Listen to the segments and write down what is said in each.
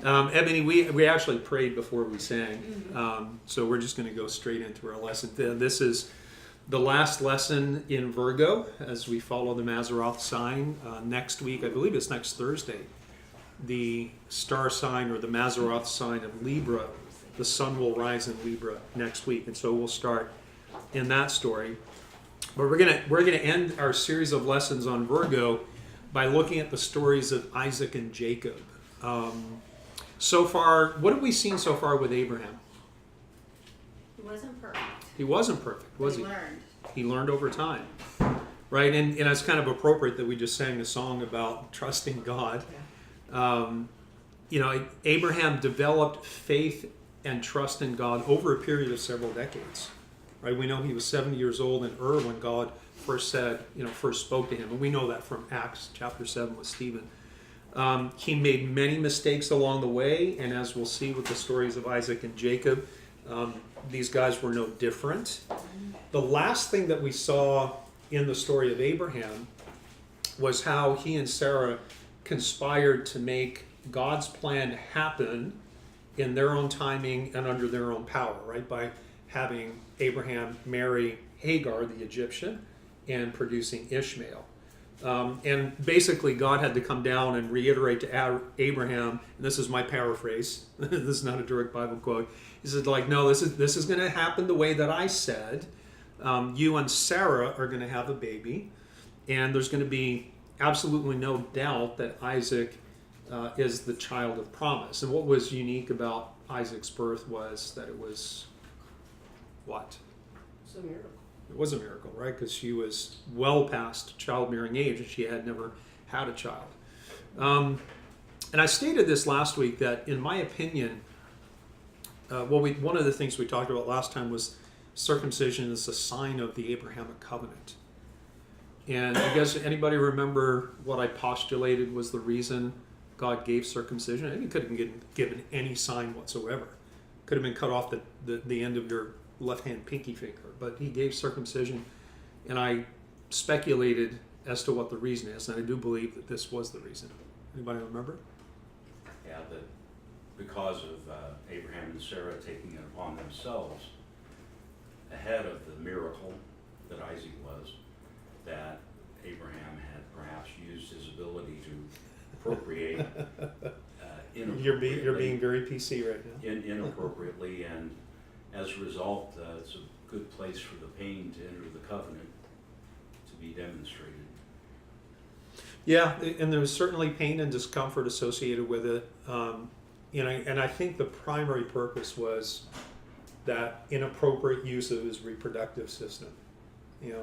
Ebony, we actually prayed before we sang, so we're just going to go straight into our lesson. This is the last lesson in Virgo as we follow the Mazzaroth sign. Next week, I believe it's next Thursday, the star sign or the Mazzaroth sign of Libra, the sun will rise in Libra next week, and so we'll start in that story. But we're gonna end our series of lessons on Virgo by looking at the stories of Isaac and Jacob. So far, what have we seen so far with Abraham? He wasn't perfect. He wasn't perfect, was he? Learned. He learned over time, right? And it's kind of appropriate that we just sang a song about trusting God. Abraham developed faith and trust in God over a period of several decades, right? We know he was 70 years old in Ur when God first spoke to him, and we know that from Acts chapter 7 with Stephen. He made many mistakes along the way, and as we'll see with the stories of Isaac and Jacob, these guys were no different. The last thing that we saw in the story of Abraham was how he and Sarah conspired to make God's plan happen in their own timing and under their own power, right? By having Abraham marry Hagar, the Egyptian, and producing Ishmael. And basically, God had to come down and reiterate to Abraham, and this is my paraphrase, this is not a direct Bible quote, he said, no, this is going to happen the way that I said. You and Sarah are going to have a baby, and there's going to be absolutely no doubt that Isaac is the child of promise. And what was unique about Isaac's birth was that it was what? It's a miracle. It was a miracle, right? Because she was well past childbearing age and she had never had a child. And I stated this last week that, in my opinion, one of the things we talked about last time was circumcision is a sign of the Abrahamic covenant. And I guess anybody remember what I postulated was the reason God gave circumcision? I think he could have given any sign whatsoever. Could have been cut off the end of your left-hand pinky finger, but he gave circumcision, and I speculated as to what the reason is, and I do believe that this was the reason. Anybody remember? Yeah, that because of Abraham and Sarah taking it upon themselves ahead of the miracle that Isaac was, that Abraham had perhaps used his ability to procreate inappropriately. You're being very PC right now. Inappropriately, and as a result, it's a good place for the pain to enter the covenant to be demonstrated. Yeah, and there was certainly pain and discomfort associated with it. And I think the primary purpose was that inappropriate use of his reproductive system.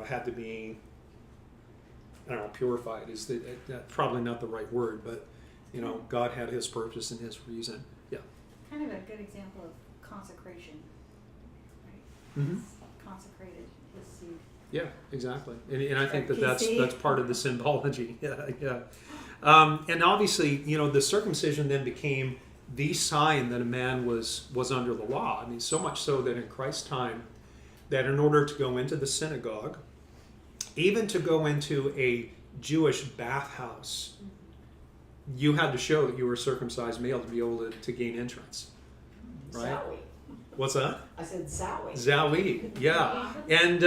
Had to be, purified is probably not the right word, but God had his purpose and his reason. Yeah. Kind of a good example of consecration, right? Mm-hmm. Consecrated his seed. Yeah, exactly. And I think that's part of the symbology. Yeah. And obviously, the circumcision then became the sign that a man was under the law. I mean, so much so that in Christ's time, that in order to go into the synagogue, even to go into a Jewish bathhouse, you had to show that you were a circumcised male to be able to gain entrance. Right? Zowie. What's that? I said Zowie. Zowie, yeah. And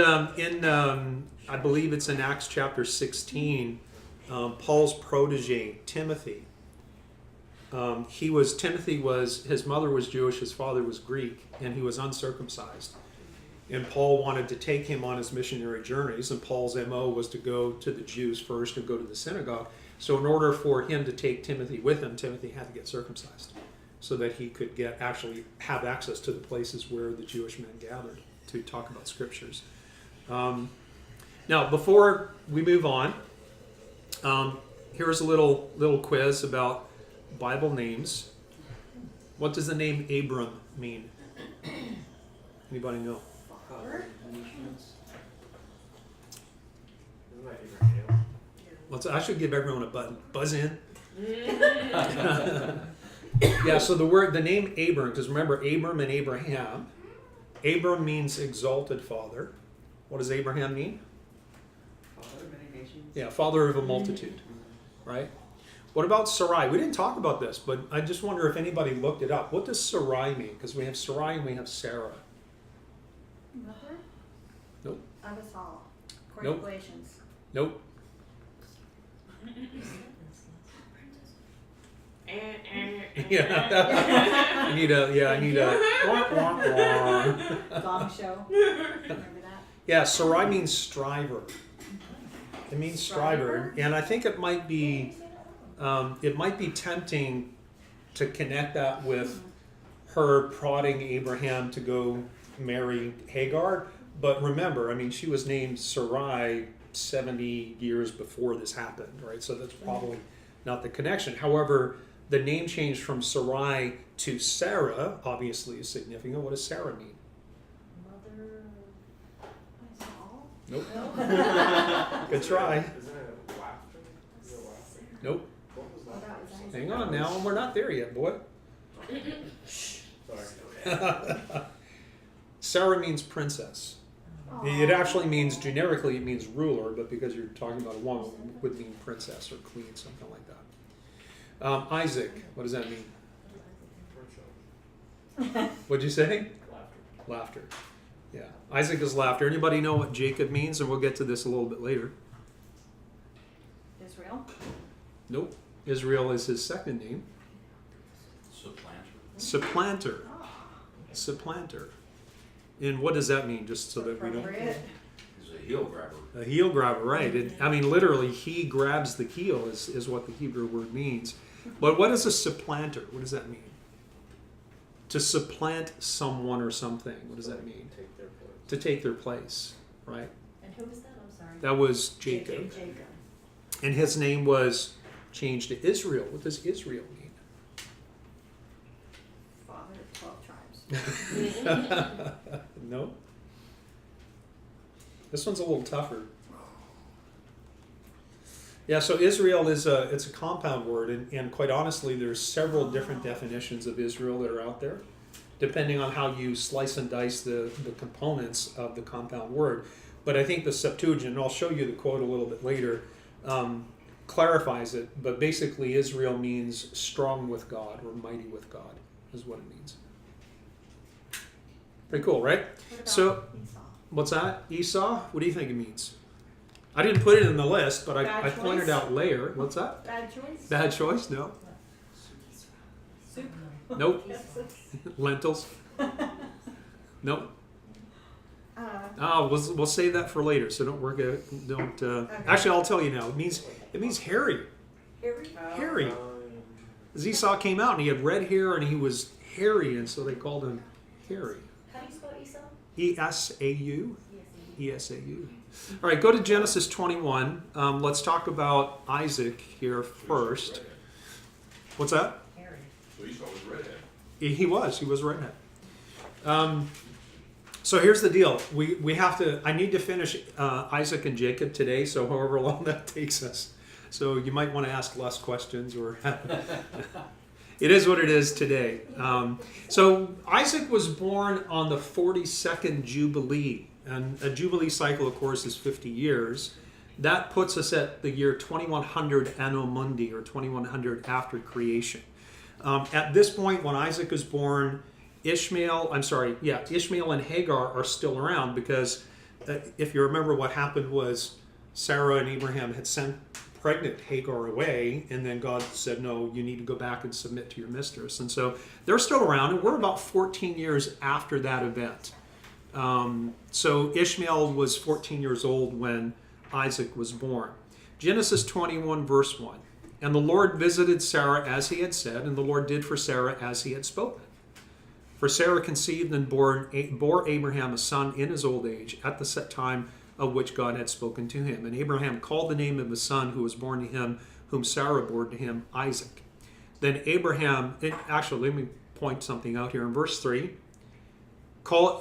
I believe it's in Acts chapter 16, Paul's protege, Timothy. His mother was Jewish, his father was Greek, and he was uncircumcised. And Paul wanted to take him on his missionary journeys, and Paul's MO was to go to the Jews first and go to the synagogue. So in order for him to take Timothy with him, Timothy had to get circumcised so that he could actually have access to the places where the Jewish men gathered to talk about scriptures. Now, before we move on, here's a little quiz about Bible names. What does the name Abram mean? Anybody know? Father? I should give everyone a button. Buzz in. Yeah, so the name Abram, because remember Abram and Abraham. Abram means exalted father. What does Abraham mean? Father of many nations. Yeah, father of a multitude, right? What about Sarai? We didn't talk about this, but I just wonder if anybody looked it up. What does Sarai mean? Because we have Sarai and we have Sarah. Mother Nope. of us all. According Nope. to Galatians. Nope. Yeah. I need a. Wah, wah, wah. Gong show. Remember that? Yeah, Sarai means striver. It means striver, and I think it might be tempting to connect that with her prodding Abraham to go marry Hagar. But remember, I mean, she was named Sarai 70 years before this happened, right? So that's probably not the connection. However, the name change from Sarai to Sarah obviously is significant. What does Sarah mean? Mother Us all? Nope. of Good try. Isn't it laughter? Is it laughter? Nope. What was What that? about Isaiah? Hang on now, we're not there yet, boy. Sorry. Sarah means princess. It actually means, generically, it means ruler, but because you're talking about a woman, it would mean princess or queen, something like that. Isaac, what does that mean? What'd you say? Laughter. Laughter. Yeah. Isaac is laughter. Anybody know what Jacob means? And we'll get to this a little bit later. Israel? Nope. Israel is his second name. Supplanter. Supplanter. Oh. Supplanter. And what does that mean, just so that we don't... Appropriate. He's a heel grabber. A heel grabber, right. I mean, literally, he grabs the heel is what the Hebrew word means. But what is a supplanter? What does that mean? To supplant someone or something. What does that mean? Take their place. To take their place, right? And who was that? I'm sorry. That was Jacob. Jacob. And his name was changed to Israel. What does Israel mean? Father of 12 tribes. No. This one's a little tougher. Yeah, so Israel it's a compound word, and quite honestly, there's several different definitions of Israel that are out there, depending on how you slice and dice the components of the compound word. But I think the Septuagint, and I'll show you the quote a little bit later, clarifies it. But basically, Israel means strong with God or mighty with God, is what it means. Pretty cool, right? What about So- Esau? What's that? Esau? What do you think it means? I didn't put it in the list, but I Bad pointed choice? out later. What's that? Bad choice? Bad choice? No. Soup? Nope. Lentils? Nope. Oh, we'll save that for later. So don't work it. Don't. Actually, I'll tell you now. It means hairy. Harry? Hairy. As Esau came out and he had red hair and he was hairy, and so they called him hairy. How do you spell Esau? E-S-A-U. Yes. E-S-A-U. All right, go to Genesis 21. Let's talk about Isaac here first. What's that? Harry. So Esau was redhead. He was a redhead. So here's the deal. We have to. I need to finish Isaac and Jacob today. So however long that takes us. So you might want to ask less questions, or it is what it is today. So Isaac was born on the 42nd Jubilee, and a Jubilee cycle, of course, is 50 years. That puts us at the year 2100 Anno Mundi, or 2100 after creation. At this point, when Isaac was born, Ishmael and Hagar are still around, because if you remember, what happened was Sarah and Abraham had sent pregnant Hagar away, and then God said, no, you need to go back and submit to your mistress. And so they're still around, and we're about 14 years after that event. So Ishmael was 14 years old when Isaac was born. Genesis 21, verse 1. And the Lord visited Sarah as he had said, and the Lord did for Sarah as he had spoken. For Sarah conceived and bore Abraham a son in his old age, at the set time of which God had spoken to him. And Abraham called the name of his son who was born to him, whom Sarah bore to him, Isaac. Then Abraham, actually, let me point something out here in verse 3.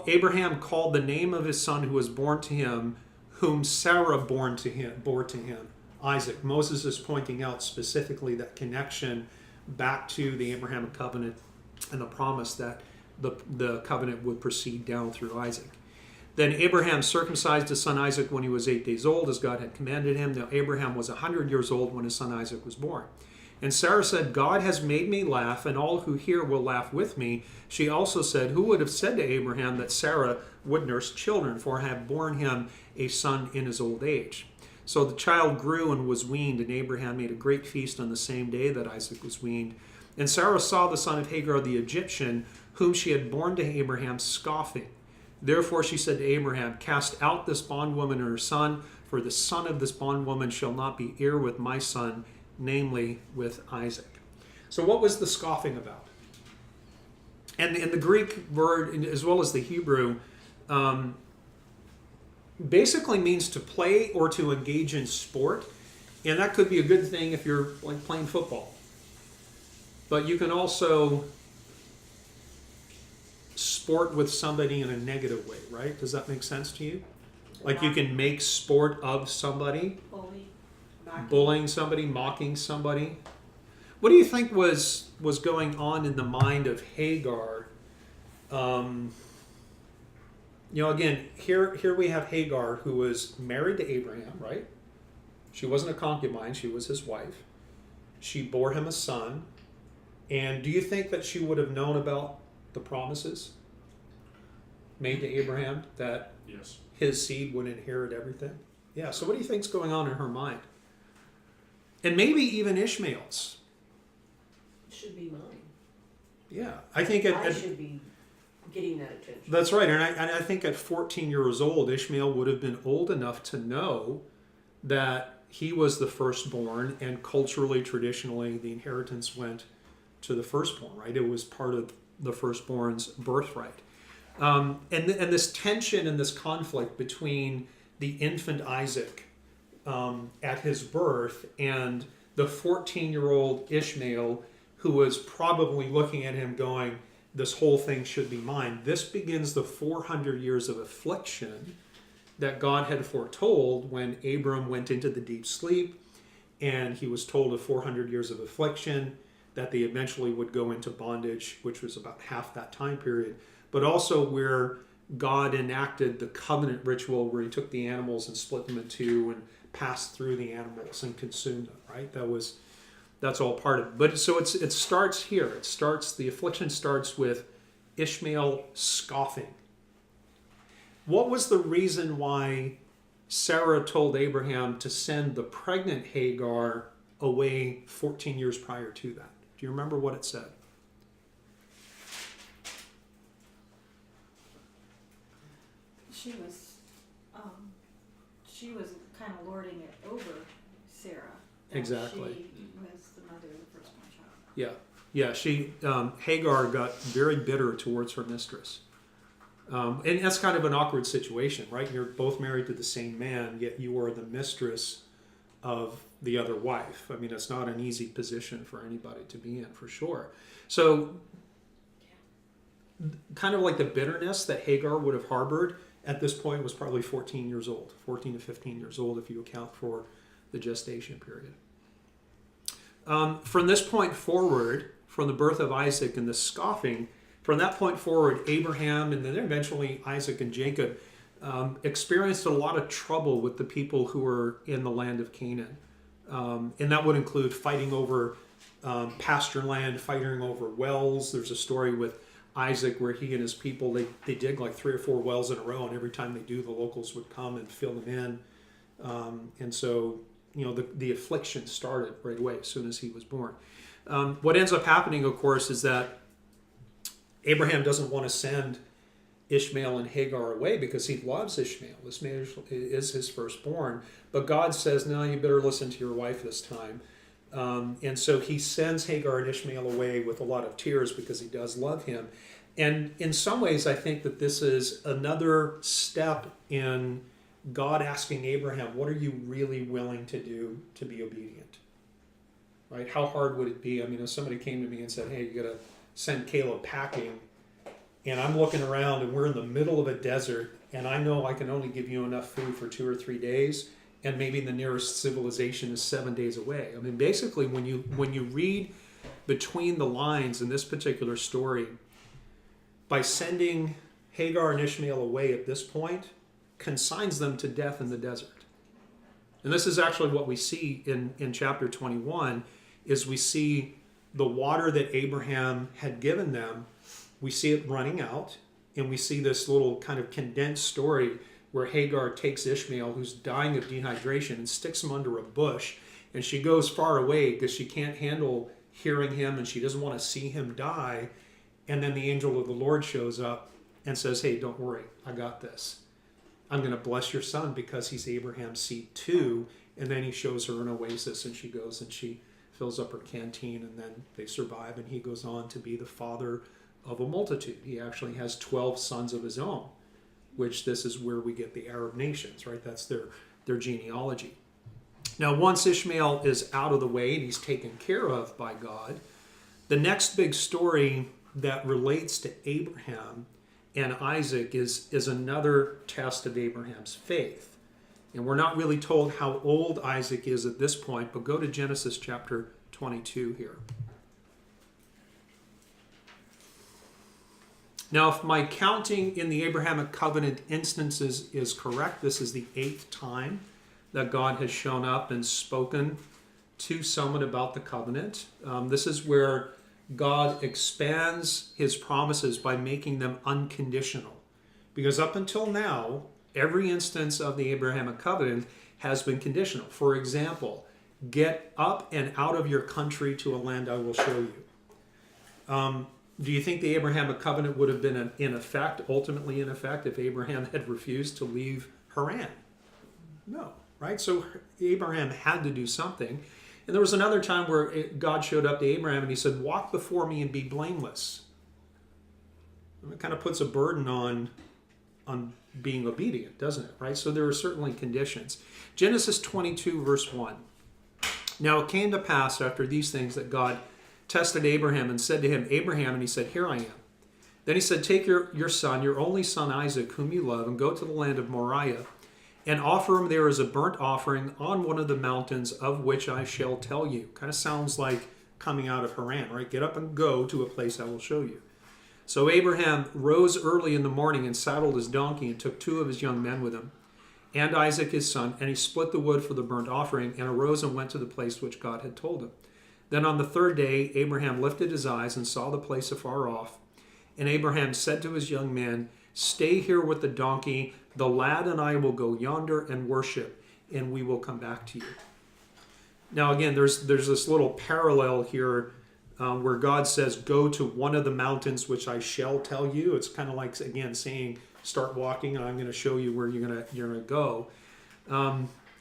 Abraham called the name of his son who was born to him, whom Sarah bore to him, Isaac. Moses is pointing out specifically that connection back to the Abrahamic covenant and the promise that the covenant would proceed down through Isaac. Then Abraham circumcised his son Isaac when he was 8 days old, as God had commanded him. Now Abraham was 100 years old when his son Isaac was born. And Sarah said, God has made me laugh, and all who hear will laugh with me. She also said, who would have said to Abraham that Sarah would nurse children, for I have borne him a son in his old age. So the child grew and was weaned, and Abraham made a great feast on the same day that Isaac was weaned. And Sarah saw the son of Hagar the Egyptian, whom she had borne to Abraham, scoffing. Therefore she said to Abraham, cast out this bondwoman and her son, for the son of this bondwoman shall not be heir with my son, namely with Isaac. So what was the scoffing about? And in the Greek word, as well as the Hebrew, basically means to play or to engage in sport. And that could be a good thing if you're like playing football. But you can also sport with somebody in a negative way, right? Does that make sense to you? Like you can make sport of somebody, bullying somebody, mocking somebody. What do you think was going on in the mind of Hagar? Again, here we have Hagar, who was married to Abraham, right? She wasn't a concubine, she was his wife. She bore him a son. And do you think that she would have known about the promises made to Abraham that Yes. his seed would inherit everything? Yeah, so what do you think's going on in her mind? And maybe even Ishmael's. It should be mine. Yeah, I think I should be getting that attention. that's right. And I think at 14 years old, Ishmael would have been old enough to know that he was the firstborn, and culturally, traditionally, the inheritance went to the firstborn, right? It was part of the firstborn's birthright. And this tension and this conflict between the infant Isaac at his birth and the 14-year-old Ishmael, who was probably looking at him going, this whole thing should be mine. This begins the 400 years of affliction that God had foretold when Abram went into the deep sleep, and he was told of 400 years of affliction, that they eventually would go into bondage, which was about half that time period, but also where God enacted the covenant ritual where he took the animals and split them in two and passed through the animals and consumed them, right? That's all part of it. But so it starts here. The affliction starts with Ishmael scoffing. What was the reason why Sarah told Abraham to send the pregnant Hagar away 14 years prior to that? Do you remember what it said? She was kind of lording it over Sarah. that Exactly. She was the mother of the firstborn child. Yeah. She Hagar got very bitter towards her mistress, and that's kind of an awkward situation, right? You're both married to the same man, yet you are the mistress of the other wife. I mean, it's not an easy position for anybody to be in, for sure. So, kind of like the bitterness that Hagar would have harbored at this point was probably 14 to 15 years old, if you account for the gestation period. From this point forward, from the birth of Isaac and the scoffing, from that point forward, Abraham and then eventually Isaac and Jacob experienced a lot of trouble with the people who were in the land of Canaan. And that would include fighting over pasture land, fighting over wells. There's a story with Isaac where he and his people, they dig like 3 or 4 wells in a row, and every time they do, the locals would come and fill them in. And so, the affliction started right away as soon as he was born. What ends up happening, of course, is that Abraham doesn't want to send Ishmael and Hagar away because he loves Ishmael. Ishmael is his firstborn. But God says, no, you better listen to your wife this time. And so he sends Hagar and Ishmael away with a lot of tears because he does love him. And in some ways, I think that this is another step in God asking Abraham, what are you really willing to do to be obedient? Right? How hard would it be? I mean, if somebody came to me and said, hey, you got to send Caleb packing, and I'm looking around and we're in the middle of a desert, and I know I can only give you enough food for 2 or 3 days, and maybe the nearest civilization is 7 days away. I mean, basically, when you read between the lines in this particular story, by sending Hagar and Ishmael away at this point, consigns them to death in the desert. And this is actually what we see in chapter 21. is we see the water that Abraham had given them, we see it running out, and we see this little kind of condensed story where Hagar takes Ishmael, who's dying of dehydration, and sticks him under a bush, and she goes far away because she can't handle hearing him and she doesn't want to see him die. And then the angel of the Lord shows up and says, hey, don't worry, I got this. I'm going to bless your son because he's Abraham's seed too. And then he shows her an oasis, and she goes and she fills up her canteen, and then they survive, and he goes on to be the father of a multitude. He actually has 12 sons of his own, which this is where we get the Arab nations, right? That's their genealogy. Now, once Ishmael is out of the way and he's taken care of by God, the next big story that relates to Abraham and Isaac is another test of Abraham's faith. And we're not really told how old Isaac is at this point, but go to Genesis chapter 22 here. Now, if my counting in the Abrahamic covenant instances is correct, this is the 8th time that God has shown up and spoken to someone about the covenant. This is where God expands his promises by making them unconditional. Because up until now, every instance of the Abrahamic covenant has been conditional. For example, get up and out of your country to a land I will show you. Do you think the Abrahamic covenant would have been ultimately in effect, if Abraham had refused to leave Haran? No, right? So Abraham had to do something. And there was another time where God showed up to Abraham and he said, walk before me and be blameless. And it kind of puts a burden on being obedient, doesn't it? Right? So there are certainly conditions. Genesis 22, verse 1. Now it came to pass after these things that God tested Abraham and said to him, Abraham, and he said, here I am. Then he said, take your son, your only son Isaac, whom you love, and go to the land of Moriah, and offer him there as a burnt offering on one of the mountains of which I shall tell you. Kind of sounds like coming out of Haran, right? Get up and go to a place I will show you. So Abraham rose early in the morning and saddled his donkey and took 2 of his young men with him, and Isaac his son, and he split the wood for the burnt offering, and arose and went to the place which God had told him. Then on the 3rd day, Abraham lifted his eyes and saw the place afar off. And Abraham said to his young man, stay here with the donkey. The lad and I will go yonder and worship, and we will come back to you. Now again, there's this little parallel here where God says, go to one of the mountains which I shall tell you. It's kind of like, again, saying, start walking, and I'm going to show you where you're going to go.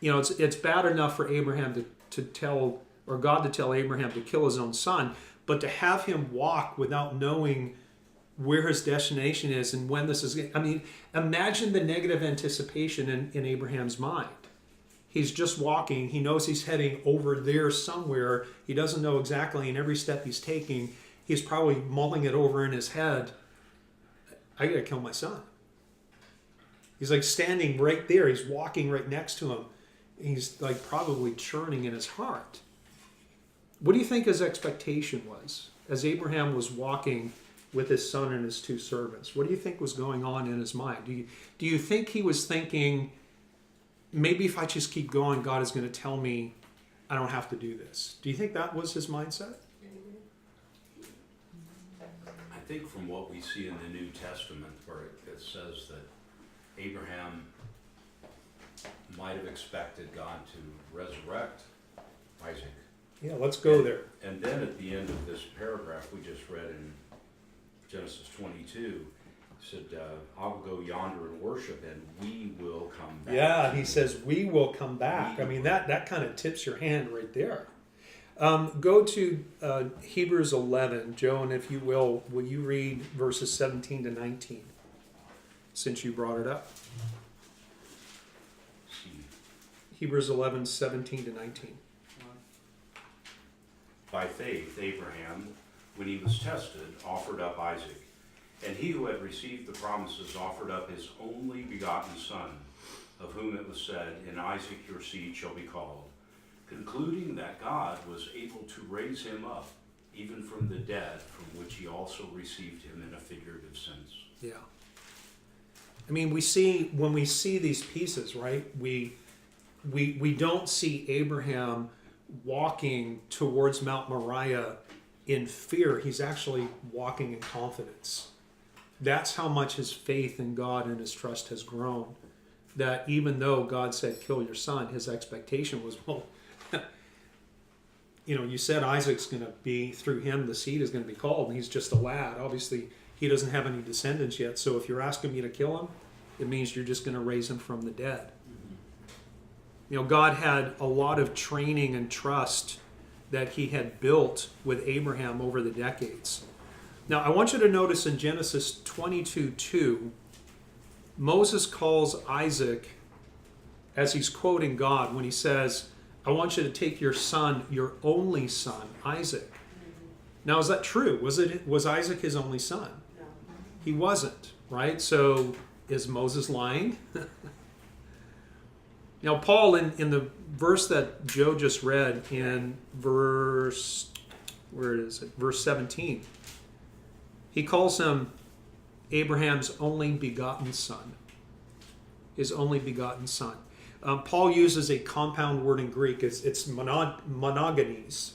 It's bad enough for Abraham to tell, or God to tell Abraham to kill his own son, but to have him walk without knowing where his destination is and when this is. I mean, imagine the negative anticipation in Abraham's mind. He's just walking. He knows he's heading over there somewhere. He doesn't know exactly, and every step he's taking, he's probably mulling it over in his head. I got to kill my son. He's like standing right there. He's walking right next to him. He's like probably churning in his heart. What do you think his expectation was as Abraham was walking with his son and his 2 servants? What do you think was going on in his mind? Do you think he was thinking, maybe if I just keep going, God is going to tell me I don't have to do this? Do you think that was his mindset? I think from what we see in the New Testament, where it says that Abraham might have expected God to resurrect Isaac. Yeah, let's go there. And then at the end of this paragraph we just read in Genesis 22, said, I will go yonder and worship, and we will come back. Yeah, he says, we will come back. I mean, that kind of tips your hand right there. Go to Hebrews 11. Joe, and if you will you read verses 17 to 19, since you brought it up? See. Hebrews 11, 17 to 19. By faith, Abraham, when he was tested, offered up Isaac. And he who had received the promises offered up his only begotten son, of whom it was said, in Isaac your seed shall be called, concluding that God was able to raise him up, even from the dead, from which he also received him in a figurative sense. Yeah. I mean, when we see these pieces, right, we don't see Abraham walking towards Mount Moriah in fear. He's actually walking in confidence. That's how much his faith in God and his trust has grown. That even though God said, kill your son, his expectation was, well, you said Isaac's going to be, through him, the seed is going to be called, and he's just a lad. Obviously, he doesn't have any descendants yet, so if you're asking me to kill him, it means you're just going to raise him from the dead. God had a lot of training and trust that he had built with Abraham over the decades. Now, I want you to notice in Genesis 22:2, Moses calls Isaac, as he's quoting God, when he says, I want you to take your son, your only son, Isaac. Now, is that true? Was Isaac his only son? No. He wasn't, right? So is Moses lying? Now, Paul, in the verse that Joe just read, in verse 17, he calls him Abraham's only begotten son. His only begotten son. Paul uses a compound word in Greek. It's monogenes,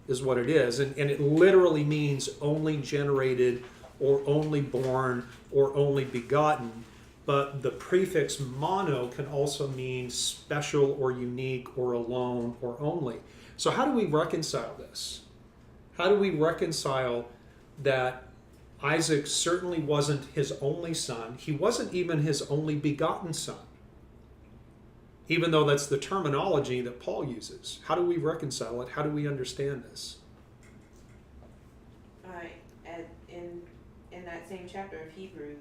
is what it is. And it literally means only generated, or only born, or only begotten. But the prefix mono can also mean special or unique or alone or only. So how do we reconcile this? How do we reconcile that Isaac certainly wasn't his only son? He wasn't even his only begotten son, even though that's the terminology that Paul uses. How do we reconcile it? How do we understand this? In that same chapter of Hebrews,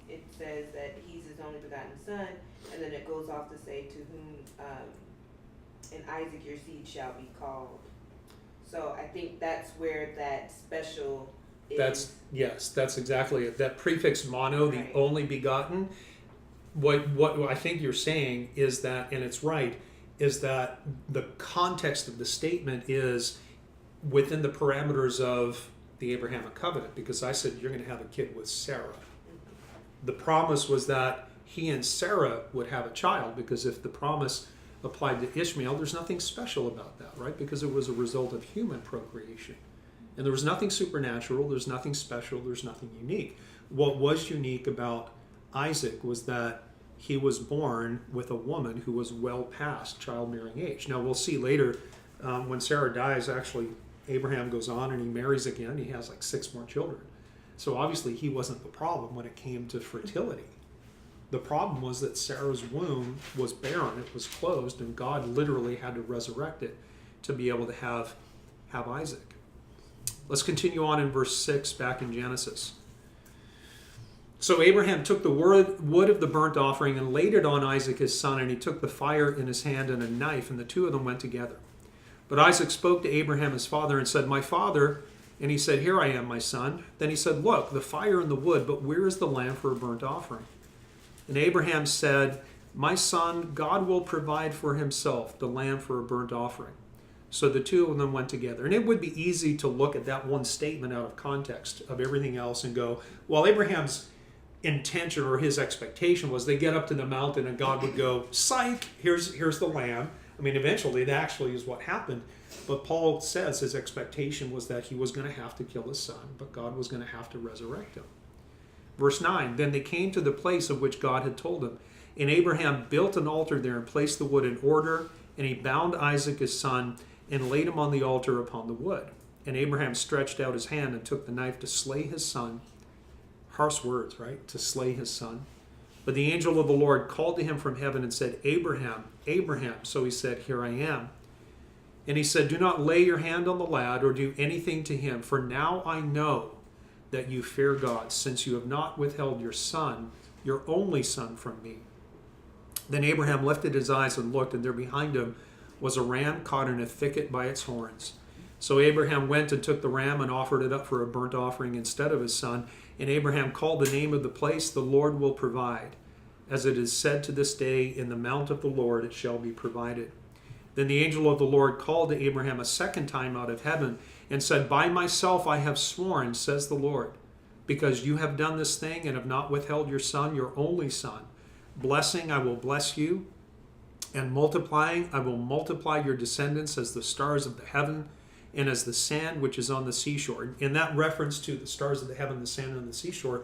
it says that he's his only begotten son, and then it goes off to say, to whom in Isaac your seed shall be called. So I think that's where that special is. That's exactly it. That prefix mono, the Right. only begotten, what I think you're saying is that, and it's right, is that the context of the statement is within the parameters of the Abrahamic covenant, because I said you're going to have a kid with Sarah. The promise was that he and Sarah would have a child, because if the promise applied to Ishmael, there's nothing special about that, right? Because it was a result of human procreation. And there was nothing supernatural, there's nothing special, there's nothing unique. What was unique about Isaac was that he was born with a woman who was well past childbearing age. Now we'll see later, when Sarah dies, actually Abraham goes on and he marries again. He has like 6 more children. So obviously he wasn't the problem when it came to fertility. The problem was that Sarah's womb was barren, it was closed, and God literally had to resurrect it to be able to have Isaac. Let's continue on in verse 6 back in Genesis. So Abraham took the wood of the burnt offering and laid it on Isaac his son, and he took the fire in his hand and a knife, and the two of them went together. But Isaac spoke to Abraham his father and said, "My father." And he said, "Here I am, my son." Then he said, "Look, the fire and the wood, but where is the lamb for a burnt offering?" And Abraham said, "My son, God will provide for himself the lamb for a burnt offering." So the two of them went together. And it would be easy to look at that one statement out of context of everything else and go, well, Abraham's intention or his expectation was they get up to the mountain and God would go, "Psych, here's the lamb." I mean, eventually that actually is what happened. But Paul says his expectation was that he was going to have to kill his son, but God was going to have to resurrect him. Verse 9, then they came to the place of which God had told him. And Abraham built an altar there and placed the wood in order, and he bound Isaac his son and laid him on the altar upon the wood. And Abraham stretched out his hand and took the knife to slay his son. Harsh words, right? To slay his son. But the angel of the Lord called to him from heaven and said, "Abraham, Abraham." So he said, "Here I am." And he said, "Do not lay your hand on the lad or do anything to him, for now I know that you fear God, since you have not withheld your son, your only son, from me." Then Abraham lifted his eyes and looked, and there behind him was a ram caught in a thicket by its horns. So Abraham went and took the ram and offered it up for a burnt offering instead of his son. And Abraham called the name of the place, "The Lord will provide." As it is said to this day, "In the mount of the Lord it shall be provided." Then the angel of the Lord called to Abraham a second time out of heaven and said, "By myself I have sworn, says the Lord, because you have done this thing and have not withheld your son, your only son. Blessing I will bless you, and multiplying, I will multiply your descendants as the stars of the heaven and as the sand which is on the seashore. And that reference to the stars of the heaven, the sand on the seashore,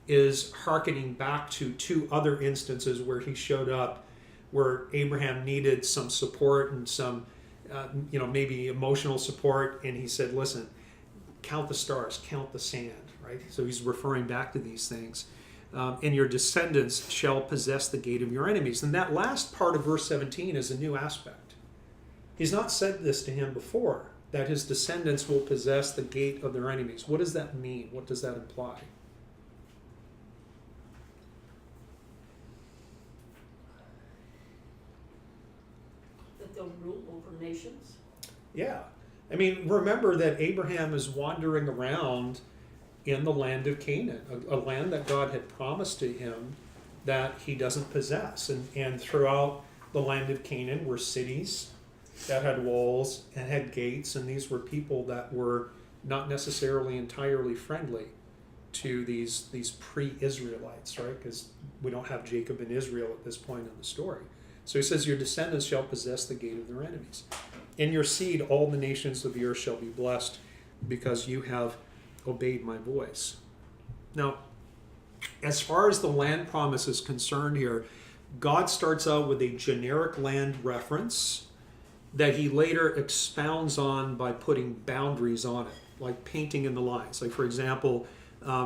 is hearkening back to two other instances where he showed up, where Abraham needed some support and some, maybe emotional support. And he said, listen, count the stars, count the sand, right? So he's referring back to these things. And your descendants shall possess the gate of your enemies. And that last part of verse 17 is a new aspect. He's not said this to him before, that his descendants will possess the gate of their enemies. What does that mean? What does that imply? That they'll rule over nations. Yeah. I mean, remember that Abraham is wandering around in the land of Canaan, a land that God had promised to him that he doesn't possess. And throughout the land of Canaan were cities that had walls and had gates, and these were people that were not necessarily entirely friendly to these pre-Israelites, right? Because we don't have Jacob and Israel at this point in the story. So he says, your descendants shall possess the gate of their enemies. In your seed, all the nations of the earth shall be blessed, because you have obeyed my voice. Now, as far as the land promise is concerned here, God starts out with a generic land reference that he later expounds on by putting boundaries on it, like painting in the lines. Like, for example,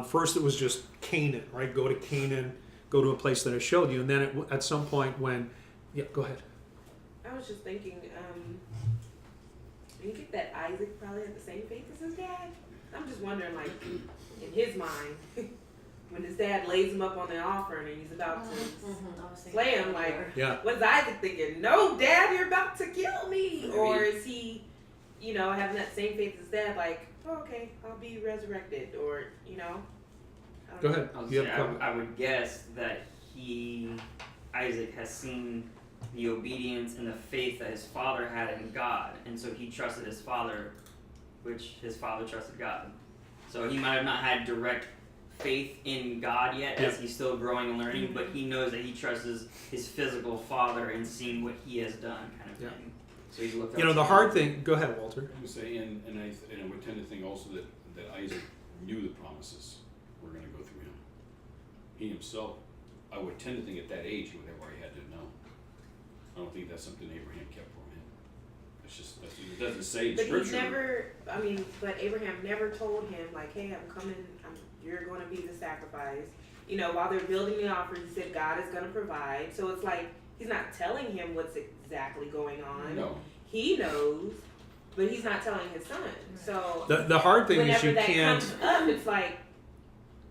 first it was just Canaan, right? Go to Canaan, go to a place that I showed you. And then at some point when, yeah, go ahead. I was just thinking, you get that Isaac probably had the same faith as his dad. I'm just wondering, like, in his mind, when his dad lays him up on the offering and he's about to slay him, like, Yeah. what's Isaac thinking? No, Dad, you're about to kill me. Or is he, having that same faith as dad, like, oh, okay, I'll be resurrected, or, I don't Go know. ahead. I was You saying, have a comment. I would guess that Isaac has seen the obedience and the faith that his father had in God, and so he trusted his father, which his father trusted God. So he might have not had direct faith in God yet, as he's still growing and learning, but he knows that he trusts his physical father and seeing what he has done, kind of thing. So he's looked up The to hard him. thing, go ahead, Walter. I would say, and I would tend to think also that Isaac knew the promises were going to go through him. He himself, I would tend to think at that age he would have already had to know. I don't think that's something Abraham kept from him. It doesn't say in But scripture. but Abraham never told him, like, hey, I'm coming, you're going to be the sacrifice. While they're building the offering, he said God is going to provide. So it's like, he's not telling him what's exactly going on. No. He knows, but he's not telling his son. So The hard thing is whenever you that can't. comes up, it's like,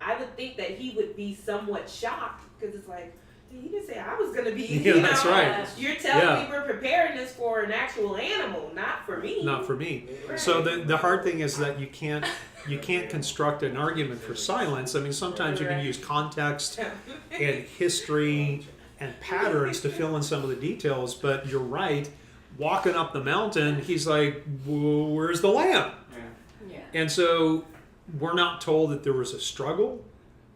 I would think that he would be somewhat shocked, because it's like, he didn't say I was going to be, Yeah, that's right. You're telling Yeah. me we're preparing this for an actual animal, not for me. Not for me. Right. So the hard thing is that you can't construct an argument for silence. I mean, sometimes you can use context and history and patterns to fill in some of the details, but you're right. Walking up the mountain, he's like, where's the lamb? Yeah. Yeah. And so we're not told that there was a struggle.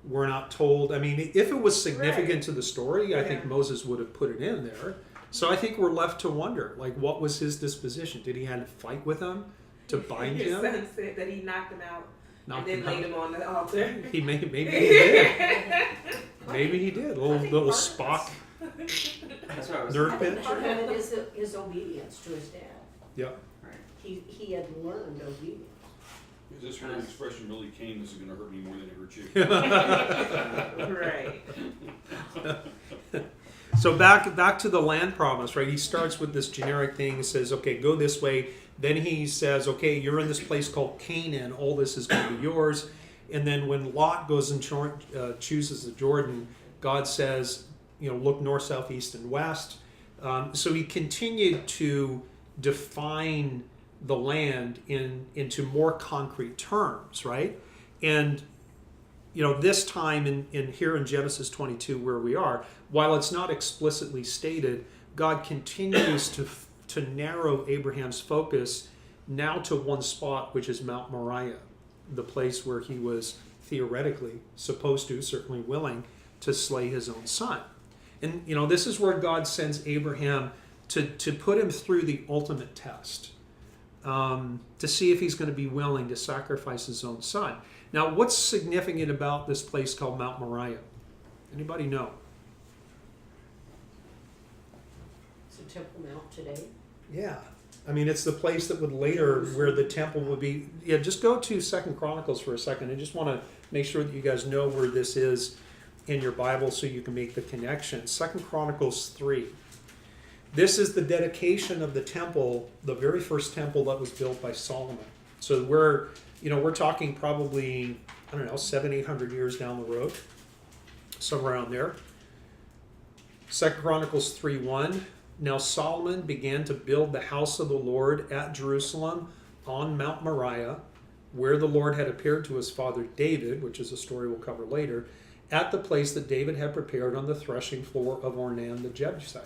We're not told, I mean, if it was significant Right. to the story, I think Yeah. Moses would have put it in there. So I think we're left to wonder, like, what was his disposition? Did he have to fight with him to bind His him? son said that he knocked him out Knocked and then him laid out? him on the altar. Maybe he did. Maybe he did. Little Spock That's what I was Nerf I think pitch. part of it is his obedience to his dad. Yeah. Right. He had learned obedience. Is this where the expression really came, this is going to hurt me more than it hurt you? Right. So back to the land promise, right? He starts with this generic thing. He says, okay, go this way. Then he says, okay, you're in this place called Canaan. All this is going to be yours. And then when Lot goes and chooses the Jordan, God says, look north, south, east, and west. So he continued to define the land into more concrete terms, right? And this time in here in Genesis 22 where we are, while it's not explicitly stated, God continues to narrow Abraham's focus now to one spot, which is Mount Moriah, the place where he was theoretically supposed to, certainly willing, to slay his own son. And this is where God sends Abraham to put him through the ultimate test, to see if he's going to be willing to sacrifice his own son. Now, what's significant about this place called Mount Moriah? Anybody know? It's a Temple Mount today. Yeah. I mean, it's the place that would later, where the temple would be. Yeah, just go to 2 Chronicles for a second. I just want to make sure that you guys know where this is in your Bible so you can make the connection. 2 Chronicles 3. This is the dedication of the temple, the very first temple that was built by Solomon. So we're talking probably, 700-800 years down the road, somewhere around there. 2 Chronicles 3:1. Now Solomon began to build the house of the Lord at Jerusalem on Mount Moriah, where the Lord had appeared to his father David, which is a story we'll cover later, at the place that David had prepared on the threshing floor of Ornan the Jebusite.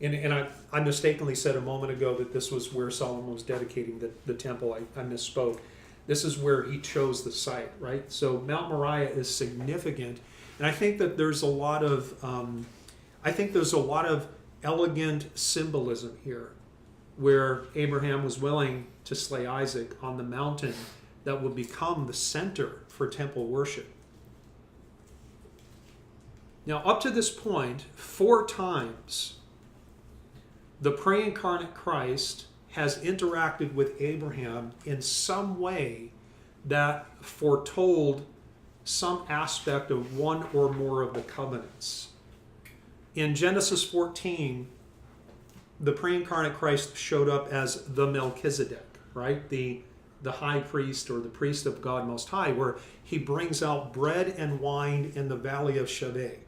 And I mistakenly said a moment ago that this was where Solomon was dedicating the temple. I misspoke. This is where he chose the site, right? So Mount Moriah is significant, and I think that there's a lot of elegant symbolism here, where Abraham was willing to slay Isaac on the mountain that would become the center for temple worship. Now, up to this point, 4 times, the pre-incarnate Christ has interacted with Abraham in some way that foretold some aspect of one or more of the covenants. In Genesis 14, the pre-incarnate Christ showed up as the Melchizedek, right? The high priest, or the priest of God Most High, where he brings out bread and wine in the valley of Shaveh.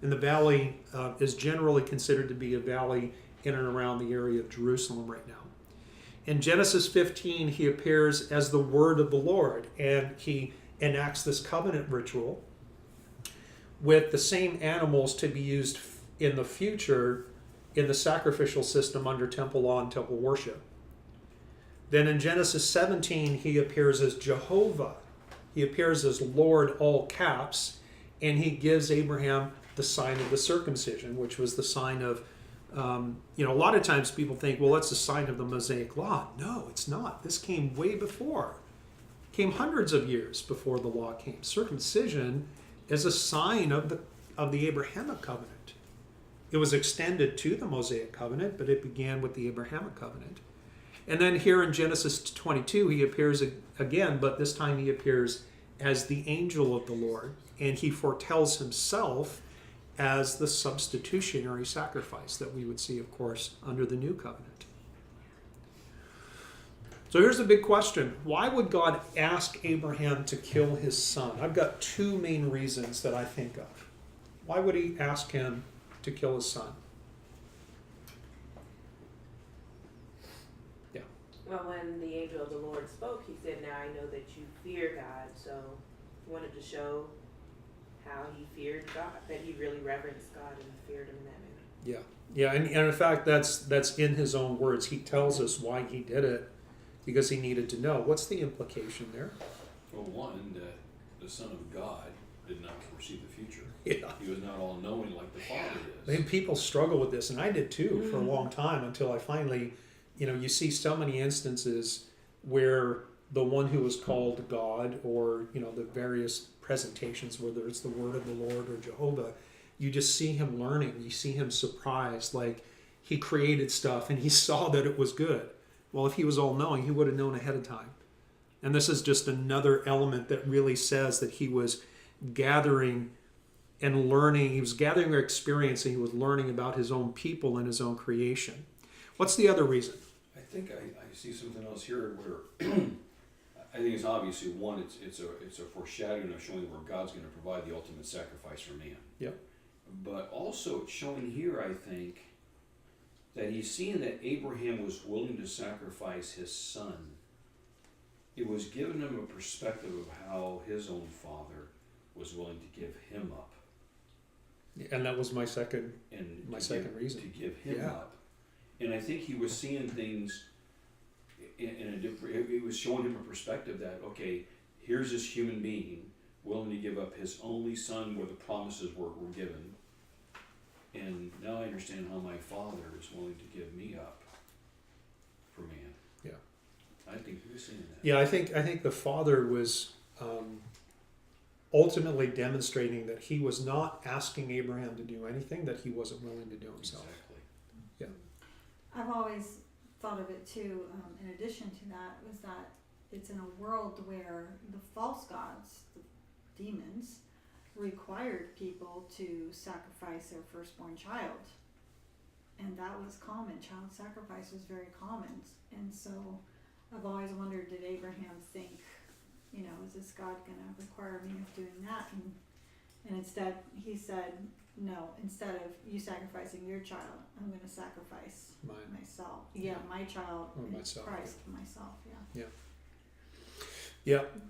And the valley is generally considered to be a valley in and around the area of Jerusalem right now. In Genesis 15, he appears as the word of the Lord, and he enacts this covenant ritual with the same animals to be used in the future in the sacrificial system under temple law and temple worship. Then in Genesis 17, he appears as Jehovah. He appears as Lord, all caps, and he gives Abraham the sign of the circumcision, which was the sign of, a lot of times people think, well, that's a sign of the Mosaic law. No, it's not. This came way before. It came hundreds of years before the law came. Circumcision is a sign of the Abrahamic covenant. It was extended to the Mosaic covenant, but it began with the Abrahamic covenant. And then here in Genesis 22, he appears again, but this time he appears as the angel of the Lord, and he foretells himself as the substitutionary sacrifice that we would see, of course, under the new covenant. So here's the big question. Why would God ask Abraham to kill his son? I've got 2 main reasons that I think of. Why would he ask him to kill his son? Yeah. Well, when the angel of the Lord spoke, he said, now I know that you fear God. So he wanted to show how he feared God, that he really reverenced God and feared him in that manner. Yeah, and in fact, that's in his own words. He tells us why he did it, because he needed to know. What's the implication there? Well, one, the Son of God did not foresee the future. Yeah. He was not all-knowing like the Father is. I mean, people struggle with this, and I did too for a long time, until I finally, you see so many instances where the one who is called God, or, the various presentations, whether it's the word of the Lord or Jehovah, you just see him learning. You see him surprised, like he created stuff and he saw that it was good. Well, if he was all-knowing, he would have known ahead of time. And this is just another element that really says that he was gathering and learning. He was gathering experience, and he was learning about his own people and his own creation. What's the other reason? I think I see something else here where I think it's obviously one. It's a foreshadowing of showing where God's going to provide the ultimate sacrifice for man. Yep. But also it's showing here, I think, that he's seeing that Abraham was willing to sacrifice his son. It was giving him a perspective of how his own father was willing to give him up. And that was my second reason. To give him up. And I think he was seeing things in a different, it was showing him a perspective that, okay, here's this human being willing to give up his only son where the promises were given, And now I understand how my Father is willing to give me up for man. Yeah. I think he was saying that. Yeah, I think the Father was ultimately demonstrating that he was not asking Abraham to do anything that he wasn't willing to do himself. Exactly. I've always thought of it too, in addition to that, was that it's in a world where the false gods, the demons, required people to sacrifice their firstborn child. And that was common. Child sacrifice was very common. And so I've always wondered, did Abraham think, is this God going to require me of doing that? And instead, he said, no, instead of you sacrificing your child, I'm going to sacrifice myself. Yeah, my child, Or and myself, Christ, myself, yeah.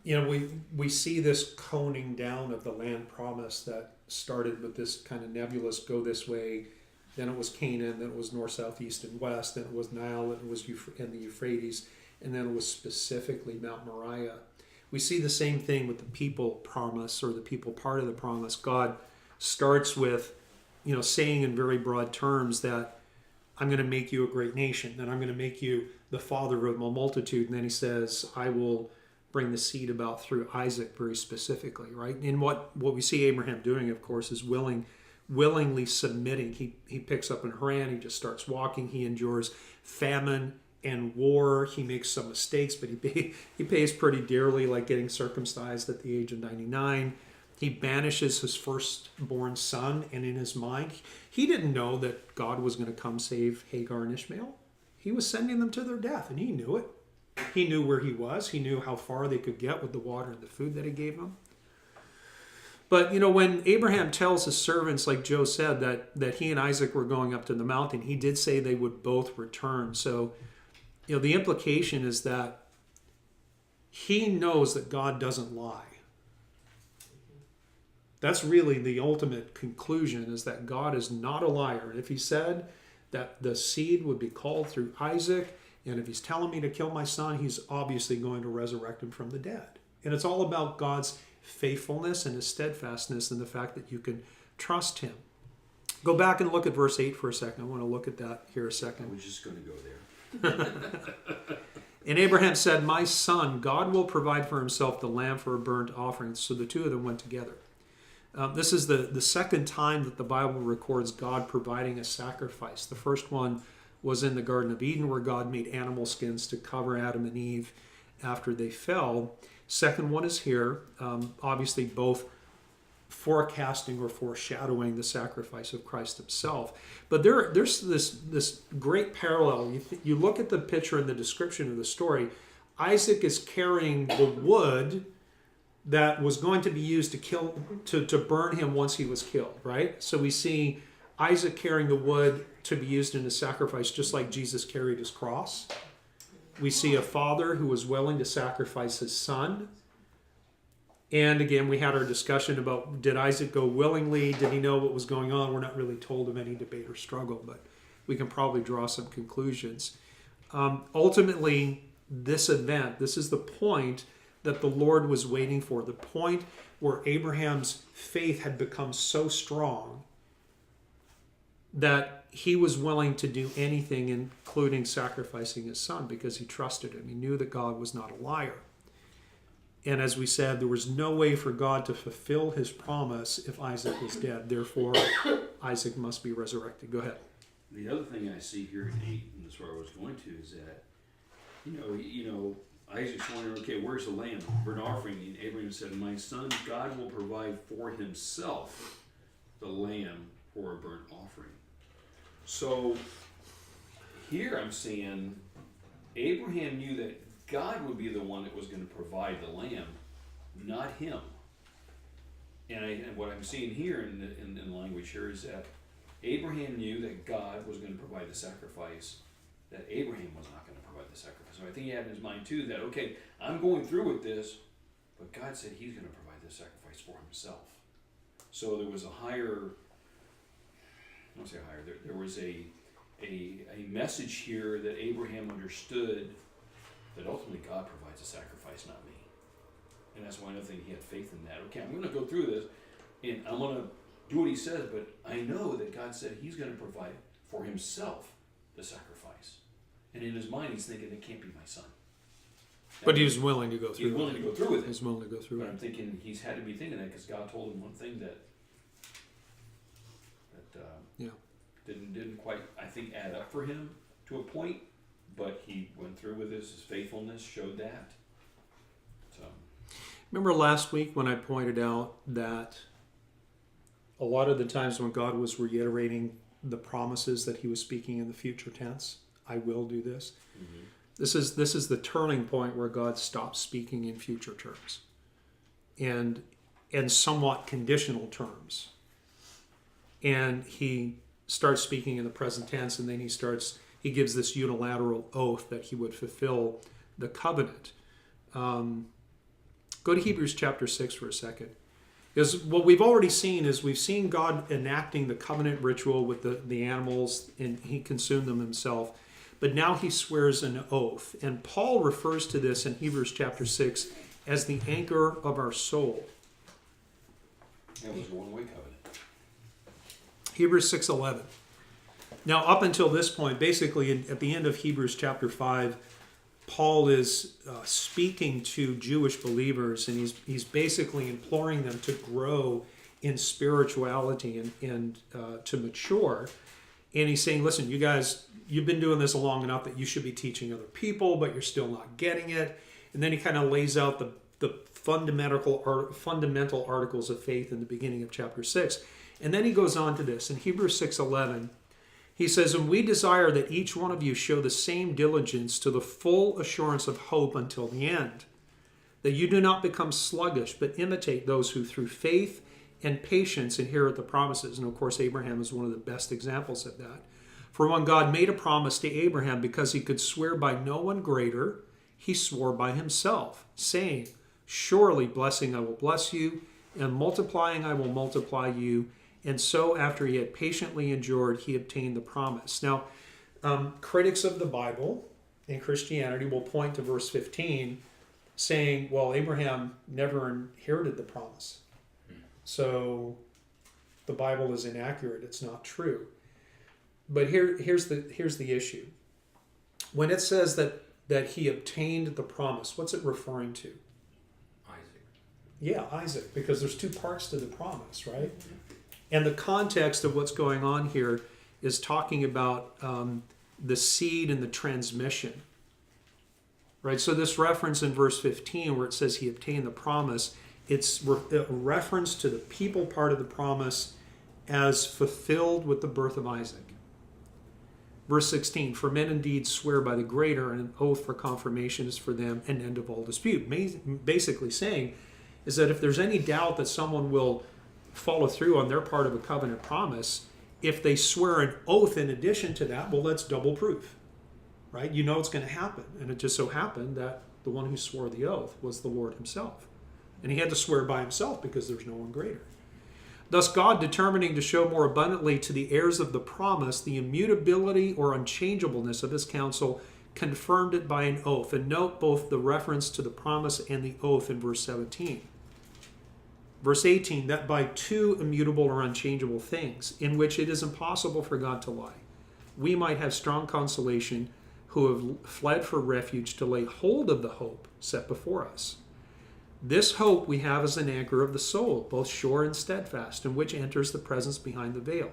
Yeah, we see this coning down of the land promise that started with this kind of nebulous go this way, then it was Canaan, then it was north, south, east, and west, then it was Nile, then it was and the Euphrates, and then it was specifically Mount Moriah. We see the same thing with the people promise, or the people part of the promise. God starts with, saying in very broad terms that I'm going to make you a great nation, and I'm going to make you the father of a multitude, and then he says, I will bring the seed about through Isaac, very specifically, right? And what we see Abraham doing, of course, is willingly submitting. He picks up in Haran, he just starts walking, he endures famine and war. He makes some mistakes, but he pays pretty dearly, like getting circumcised at the age of 99. He banishes his firstborn son, and in his mind, he didn't know that God was going to come save Hagar and Ishmael. He was sending them to their death, and he knew it. He knew where he was. He knew how far they could get with the water and the food that he gave them. But, when Abraham tells his servants, like Joe said, that he and Isaac were going up to the mountain, he did say they would both return. So, the implication is that he knows that God doesn't lie. That's really the ultimate conclusion, is that God is not a liar. And if he said that the seed would be called through Isaac, and if he's telling me to kill my son, he's obviously going to resurrect him from the dead. And it's all about God's faithfulness and his steadfastness and the fact that you can trust him. Go back and look at verse 8 for a second. I want to look at that here a second. I was just going to go there. And Abraham said, my son, God will provide for himself the lamb for a burnt offering. So the two of them went together. This is the second time that the Bible records God providing a sacrifice. The first one was in the Garden of Eden, where God made animal skins to cover Adam and Eve after they fell. Second one is here, obviously both forecasting or foreshadowing the sacrifice of Christ himself. But there's this great parallel. You look at the picture and the description of the story. Isaac is carrying the wood that was going to be used to burn him once he was killed, right? So we see Isaac carrying the wood to be used in a sacrifice, just like Jesus carried his cross. We see a father who was willing to sacrifice his son. And again, we had our discussion about, did Isaac go willingly? Did he know what was going on? We're not really told of any debate or struggle, but we can probably draw some conclusions. Ultimately, this event, this is the point that the Lord was waiting for, the point where Abraham's faith had become so strong that he was willing to do anything, including sacrificing his son, because he trusted him. He knew that God was not a liar. And as we said, there was no way for God to fulfill his promise if Isaac was dead. Therefore, Isaac must be resurrected. Go ahead. The other thing I see here in 8, and that's where I was going to, is that, Isaac's wondering, okay, where's the lamb? Burnt offering. And Abraham said, my son, God will provide for himself the lamb for a burnt offering. So here I'm seeing Abraham knew that God would be the one that was going to provide the lamb, not him. And what I'm seeing here in the language here is that Abraham knew that God was going to provide the sacrifice, that Abraham was not going to provide the sacrifice. So I think he had in his mind too that, okay, I'm going through with this, but God said he's going to provide the sacrifice for himself. So there was a higher, I don't say higher, there was a message here that Abraham understood that ultimately God provides a sacrifice, not me. And that's why another thing, he had faith in that. Okay, I'm going to go through this, and I'm going to do what he says, but I know that God said he's going to provide for himself the sacrifice. And in his mind, he's thinking, it can't be my son. But he was willing to go through. He's willing to go through with He was it. willing to go through But it. I'm thinking he's had to be thinking that because God told him one thing that Yeah. didn't quite, I think, add up for him to a point. But he went through with his faithfulness, showed that. So. Remember last week when I pointed out that a lot of the times when God was reiterating the promises that he was speaking in the future tense, I will do this. Mm-hmm. This is the turning point where God stops speaking in future terms and somewhat conditional terms. And he starts speaking in the present tense, and then he gives this unilateral oath that he would fulfill the covenant. Go to Hebrews chapter 6 for a second. Because what we've already seen is we've seen God enacting the covenant ritual with the animals, and he consumed them himself. But now he swears an oath. And Paul refers to this in Hebrews chapter 6 as the anchor of our soul. It was a one-way covenant. Hebrews 6:11. Now, up until this point, basically at the end of Hebrews chapter 5, Paul is speaking to Jewish believers, and he's basically imploring them to grow in spirituality and to mature. And he's saying, listen, you guys, you've been doing this long enough that you should be teaching other people, but you're still not getting it. And then he kind of lays out the fundamental articles of faith in the beginning of chapter 6. And then he goes on to this. In Hebrews 6:11, he says, and we desire that each one of you show the same diligence to the full assurance of hope until the end, that you do not become sluggish, but imitate those who through faith and patience inherit the promises. And of course, Abraham is one of the best examples of that. For when God made a promise to Abraham, because he could swear by no one greater, he swore by himself, saying, surely blessing I will bless you, and multiplying I will multiply you. And so after he had patiently endured, he obtained the promise. Now, critics of the Bible in Christianity will point to verse 15, saying, well, Abraham never inherited the promise. So the Bible is inaccurate. It's not true. But here's the issue. When it says that he obtained the promise, what's it referring to? Isaac. Yeah, Isaac, because there's two parts to the promise, right? And the context of what's going on here is talking about the seed and the transmission. Right? So this reference in verse 15 where it says he obtained the promise, it's a reference to the people part of the promise as fulfilled with the birth of Isaac. Verse 16, for men indeed swear by the greater, and an oath for confirmation is for them an end of all dispute. Basically saying is that if there's any doubt that someone will follow through on their part of a covenant promise, if they swear an oath in addition to that, well, that's double proof, right? You know it's going to happen. And it just so happened that the one who swore the oath was the Lord himself. And he had to swear by himself because there's no one greater. Thus, God, determining to show more abundantly to the heirs of the promise the immutability or unchangeableness of his counsel, confirmed it by an oath. And note both the reference to the promise and the oath in verse 17. Verse 18, that by two immutable or unchangeable things, in which it is impossible for God to lie, we might have strong consolation who have fled for refuge to lay hold of the hope set before us. This hope we have as an anchor of the soul, both sure and steadfast, in which enters the presence behind the veil,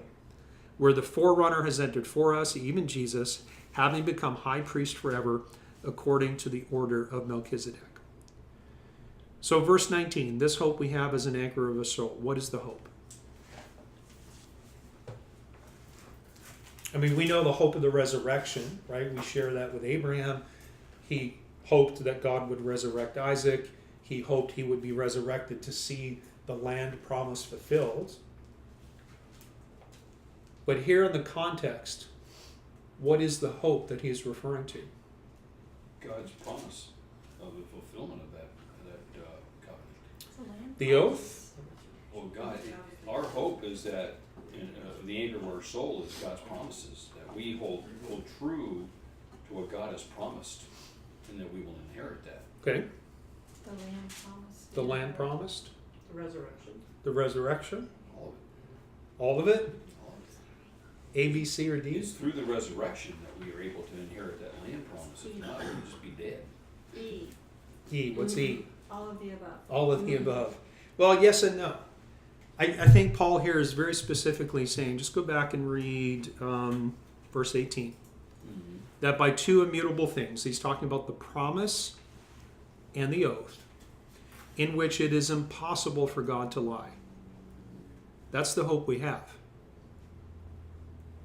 where the forerunner has entered for us, even Jesus, having become high priest forever, according to the order of Melchizedek. So verse 19, this hope we have as an anchor of the soul. What is the hope? I mean, we know the hope of the resurrection, right? We share that with Abraham. He hoped that God would resurrect Isaac. He hoped he would be resurrected to see the land promise fulfilled. But here in the context, what is the hope that he's referring to? God's promise of the fulfillment of that covenant. The oath? Well, God, our hope is that the anchor of our soul is God's promises, that we hold true to what God has promised, and that we will inherit that. Okay. The land promised. The land promised. The resurrection. The resurrection. All of All of it? A, B, C, or D? It's through the resurrection that we are able to inherit that land promise. If not, we'd just be dead. E, E. What's E? all of the above. All of the above. Well, yes and no. I think Paul here is very specifically saying, just go back and read verse 18. Mm-hmm. That by two immutable things, he's talking about the promise and the oath, in which it is impossible for God to lie. That's the hope we have.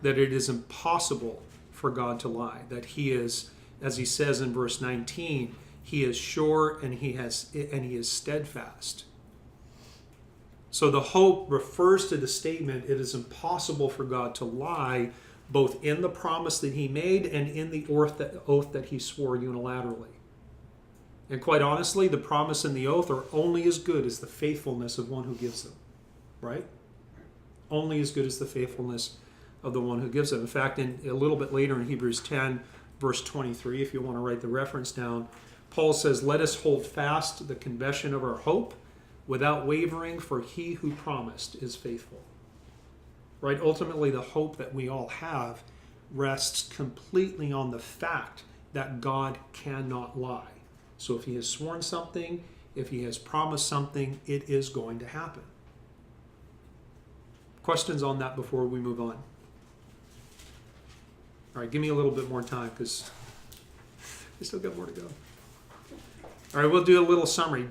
That it is impossible for God to lie. That he is, as he says in verse 19, he is sure and he is steadfast. So the hope refers to the statement, it is impossible for God to lie, both in the promise that he made and in the oath that he swore unilaterally. And quite honestly, the promise and the oath are only as good as the faithfulness of one who gives them. Right? Only as good as the faithfulness of the one who gives them. In fact, a little bit later in Hebrews 10, verse 23, if you want to write the reference down, Paul says, let us hold fast the confession of our hope without wavering, for he who promised is faithful. Right? Ultimately, the hope that we all have rests completely on the fact that God cannot lie. So if he has sworn something, if he has promised something, it is going to happen. Questions on that before we move on? All right, give me a little bit more time because we still got more to go. All right, we'll do a little summary.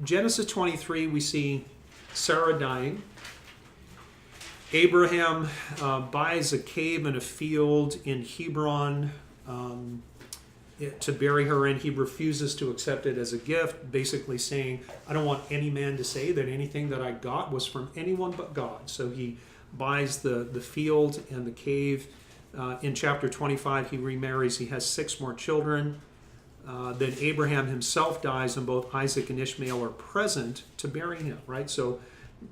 Genesis 23, we see Sarah dying. Abraham buys a cave and a field in Hebron to bury her in. He refuses to accept it as a gift, basically saying, I don't want any man to say that anything that I got was from anyone but God. So he buys the field and the cave. In chapter 25, he remarries. He has 6 more children. Then Abraham himself dies, and both Isaac and Ishmael are present to bury him, right? So,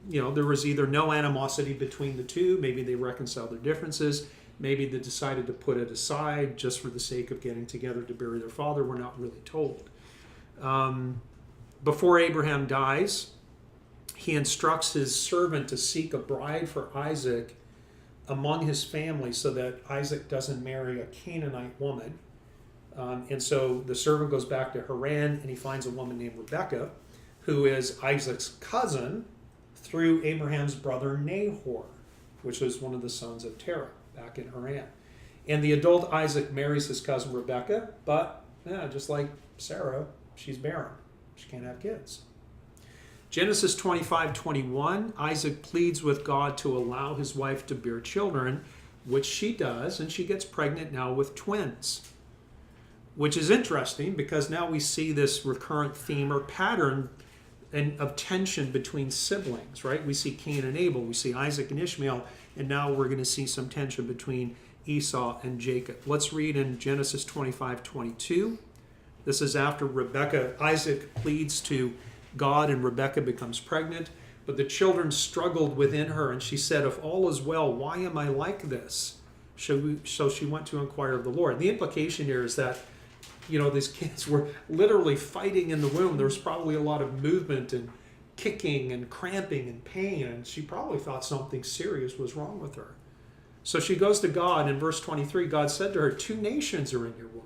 there was either no animosity between the two. Maybe they reconciled their differences. Maybe they decided to put it aside just for the sake of getting together to bury their father. We're not really told. Before Abraham dies, he instructs his servant to seek a bride for Isaac among his family so that Isaac doesn't marry a Canaanite woman. And so the servant goes back to Haran and he finds a woman named Rebekah, who is Isaac's cousin through Abraham's brother Nahor, which was one of the sons of Terah back in Haran. And the adult Isaac marries his cousin Rebekah, but just like Sarah, she's barren. She can't have kids. Genesis 25:21, Isaac pleads with God to allow his wife to bear children, which she does, and she gets pregnant now with twins. Which is interesting because now we see this recurrent theme or pattern of tension between siblings, right? We see Cain and Abel, we see Isaac and Ishmael, and now we're going to see some tension between Esau and Jacob. Let's read in Genesis 25:22. This is after Isaac pleads to God and Rebekah becomes pregnant, but the children struggled within her, and she said, if all is well, why am I like this? So she went to inquire of the Lord. The implication here is that these kids were literally fighting in the womb. There was probably a lot of movement and kicking and cramping and pain, and she probably thought something serious was wrong with her. So she goes to God. In verse 23, God said to her, 2 nations are in your womb.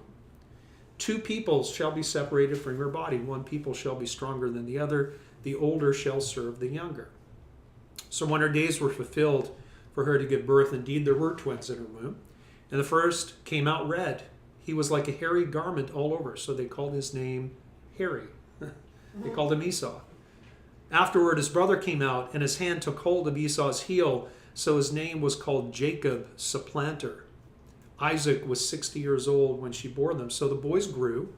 2 peoples shall be separated from your body. 1 people shall be stronger than the other. The older shall serve the younger. So when her days were fulfilled for her to give birth, indeed there were twins in her womb. And the first came out red. He was like a hairy garment all over, so they called his name Hairy. They called him Esau. Afterward, his brother came out, and his hand took hold of Esau's heel, so his name was called Jacob, supplanter. Isaac was 60 years old when she bore them. So the boys grew,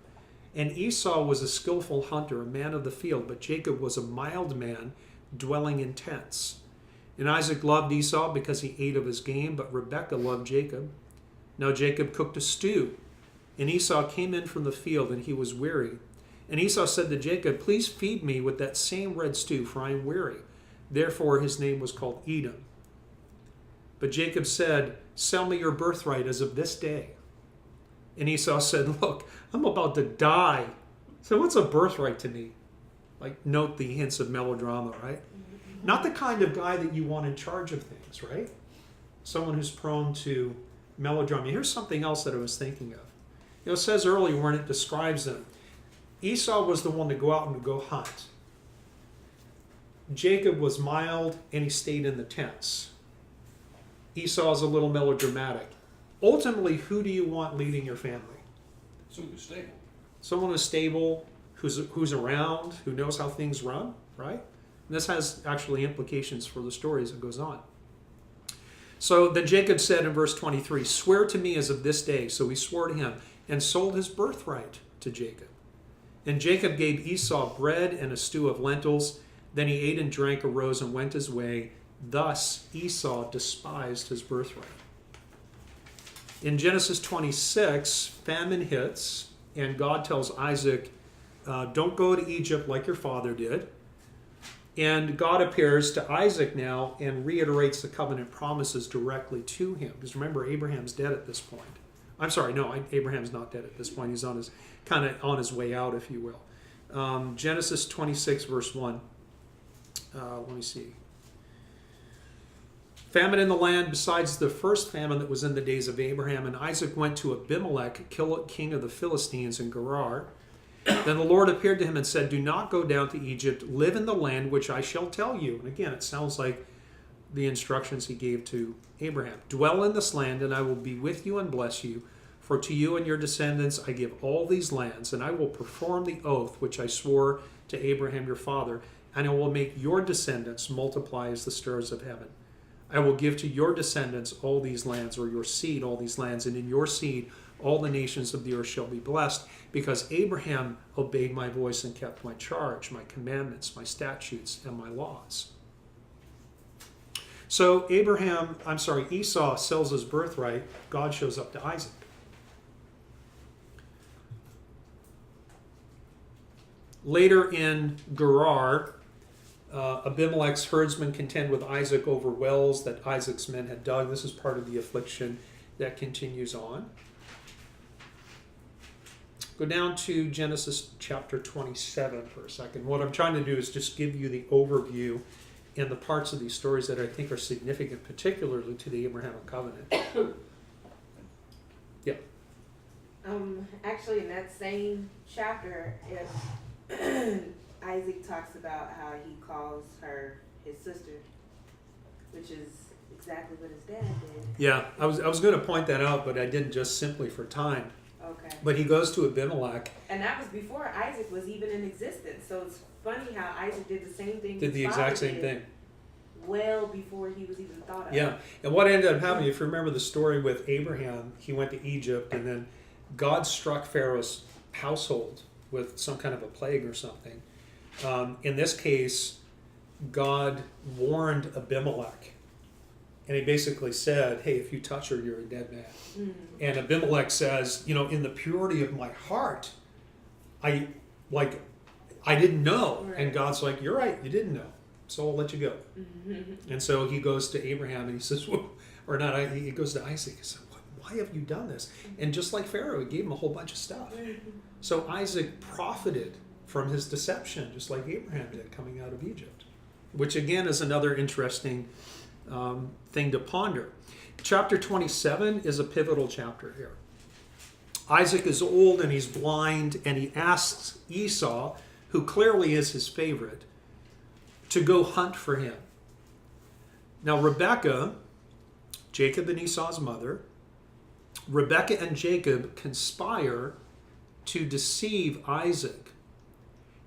and Esau was a skillful hunter, a man of the field, but Jacob was a mild man, dwelling in tents. And Isaac loved Esau because he ate of his game, but Rebekah loved Jacob. Now Jacob cooked a stew, and Esau came in from the field, and he was weary. And Esau said to Jacob, please feed me with that same red stew, for I am weary. Therefore his name was called Edom. But Jacob said, sell me your birthright as of this day. And Esau said, look, I'm about to die. So what's a birthright to me? Like, note the hints of melodrama, right? Not the kind of guy that you want in charge of things, right? Someone who's prone to melodrama. Here's something else that I was thinking of. It says earlier when it describes them, Esau was the one to go out and go hunt. Jacob was mild and he stayed in the tents. Esau's a little melodramatic. Ultimately, who do you want leading your family? Someone who's stable. Someone who's stable, who's around, who knows how things run, right? And this has actually implications for the story as it goes on. So then Jacob said in verse 23, "Swear to me as of this day." So he swore to him and sold his birthright to Jacob. And Jacob gave Esau bread and a stew of lentils. Then he ate and drank, arose and went his way. Thus Esau despised his birthright. In Genesis 26, famine hits, and God tells Isaac, don't go to Egypt like your father did. And God appears to Isaac now and reiterates the covenant promises directly to him. Because remember, Abraham's dead at this point. I'm sorry, no, Abraham's not dead at this point. He's on his way out, if you will. Genesis 26, verse 1. Let me see. Famine in the land besides the first famine that was in the days of Abraham. And Isaac went to Abimelech, king of the Philistines in Gerar. Then the Lord appeared to him and said, "Do not go down to Egypt. Live in the land which I shall tell you." And again, it sounds like the instructions he gave to Abraham. "Dwell in this land, and I will be with you and bless you. For to you and your descendants I give all these lands, and I will perform the oath which I swore to Abraham your father, and I will make your descendants multiply as the stars of heaven. I will give to your descendants all these lands," or your seed all these lands, "and in your seed all the nations of the earth shall be blessed, because Abraham obeyed my voice and kept my charge, my commandments, my statutes, and my laws." So Esau sells his birthright. God shows up to Isaac. Later in Gerar, Abimelech's herdsmen contend with Isaac over wells that Isaac's men had dug. This is part of the affliction that continues on. Go down to Genesis chapter 27 for a second. What I'm trying to do is just give you the overview and the parts of these stories that I think are significant, particularly to the Abrahamic covenant. Yeah. Actually, in that same chapter, Isaac talks about how he calls her his sister, which is exactly what his dad did. Yeah, I was going to point that out, but I didn't, just simply for time. Okay. But he goes to Abimelech. And that was before Isaac was even in existence. So it's funny how Isaac did the same thing. Did the exact same thing. Well before he was even thought of. Yeah, and what ended up happening, if you remember the story with Abraham, he went to Egypt, and then God struck Pharaoh's household with some kind of a plague or something. In this case, God warned Abimelech. And he basically said, "Hey, if you touch her, you're a dead man." Mm-hmm. And Abimelech says, in the purity of my heart, I didn't know. Right. And God's like, "You're right, you didn't know. So I'll let you go." Mm-hmm. And so he goes to Abraham and he says, he goes to Isaac and says, "Why have you done this?" Mm-hmm. And just like Pharaoh, he gave him a whole bunch of stuff. Mm-hmm. So Isaac profited from his deception, just like Abraham did coming out of Egypt, which again is another interesting thing to ponder. Chapter 27 is a pivotal chapter here. Isaac is old and he's blind, and he asks Esau, who clearly is his favorite, to go hunt for him. Now Rebekah, Jacob and Esau's mother, Rebekah and Jacob conspire to deceive Isaac.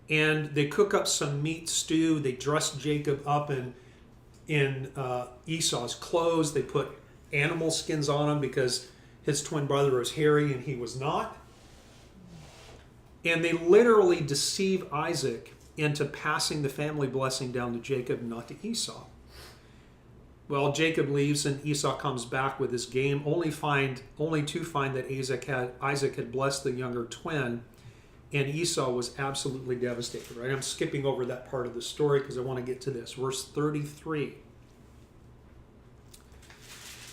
And they cook up some meat stew. They dress Jacob up in Esau's clothes. They put animal skins on him because his twin brother was hairy and he was not. And they literally deceive Isaac into passing the family blessing down to Jacob and not to Esau. Well, Jacob leaves and Esau comes back with his game, only to find that Isaac had blessed the younger twin, and Esau was absolutely devastated. Right? I'm skipping over that part of the story because I want to get to this. Verse 33.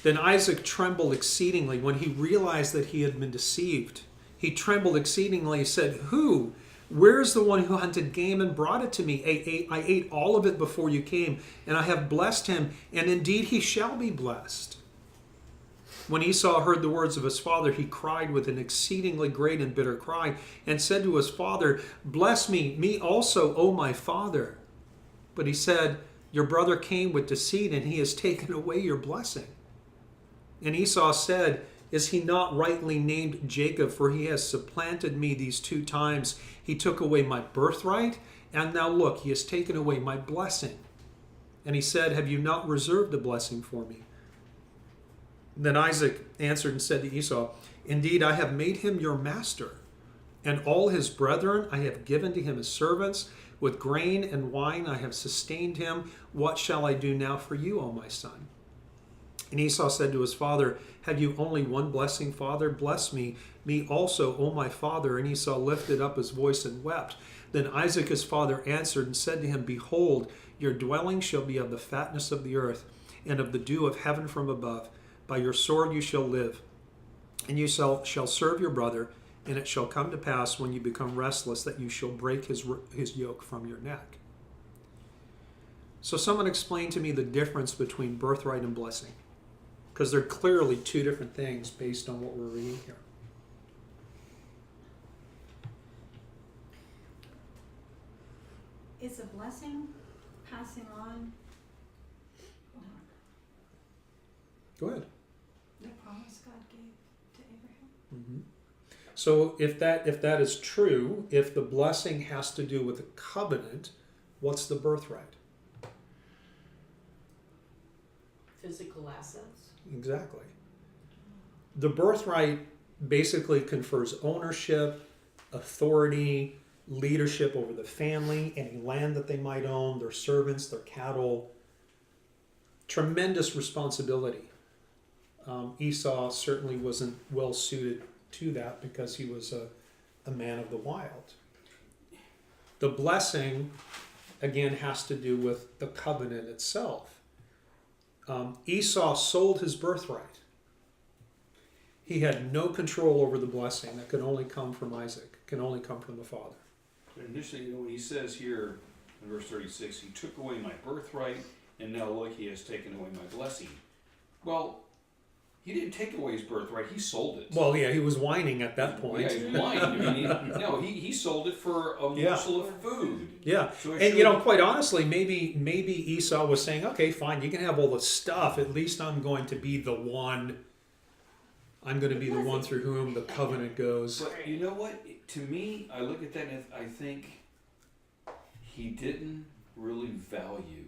Then Isaac trembled exceedingly when he realized that he had been deceived. He trembled exceedingly and said, "Who? Where is the one who hunted game and brought it to me? I ate all of it before you came, and I have blessed him, and indeed he shall be blessed. When Esau heard the words of his father, he cried with an exceedingly great and bitter cry, and said to his father, Bless me also, O my father. But he said, Your brother came with deceit, and he has taken away your blessing. And Esau said, Is he not rightly named Jacob? For he has supplanted me these 2 times. He took away my birthright, and now look, he has taken away my blessing. And he said, Have you not reserved a blessing for me? Then Isaac answered and said to Esau, Indeed, I have made him your master, and all his brethren I have given to him as servants. With grain and wine I have sustained him. What shall I do now for you, O my son? And Esau said to his father, Have you only one blessing, father? Bless me also, O my father. And Esau lifted up his voice and wept. Then Isaac his father answered and said to him, Behold, your dwelling shall be of the fatness of the earth, and of the dew of heaven from above. By your sword you shall live, and you shall serve your brother, and it shall come to pass when you become restless that you shall break his yoke from your neck. So someone explain to me the difference between birthright and blessing, because they're clearly 2 different things based on what we're reading here. Is a blessing passing on Go ahead. the promise God gave to Abraham? So if that is true, if the blessing has to do with a covenant, what's the birthright? Physical assets. Exactly. The birthright basically confers ownership, authority, leadership over the family, any land that they might own, their servants, their cattle. Tremendous responsibility. Esau certainly wasn't well suited to that because he was a man of the wild. The blessing, again, has to do with the covenant itself. Esau sold his birthright. He had no control over the blessing that could only come from Isaac, can only come from the father. But initially, when he says here in verse 36, He took away my birthright, and now look, He has taken away my blessing. Well, he didn't take away his birthright, he sold it. Well, yeah, he was whining at that point. Yeah, he whined. I mean, he sold it for a morsel of food. Yeah, So it and showed- quite honestly, maybe Esau was saying, okay, fine, you can have all the stuff. At least I'm going to be the one. I'm going to be the one through whom the covenant goes. But you know what? To me, I look at that and I think he didn't really value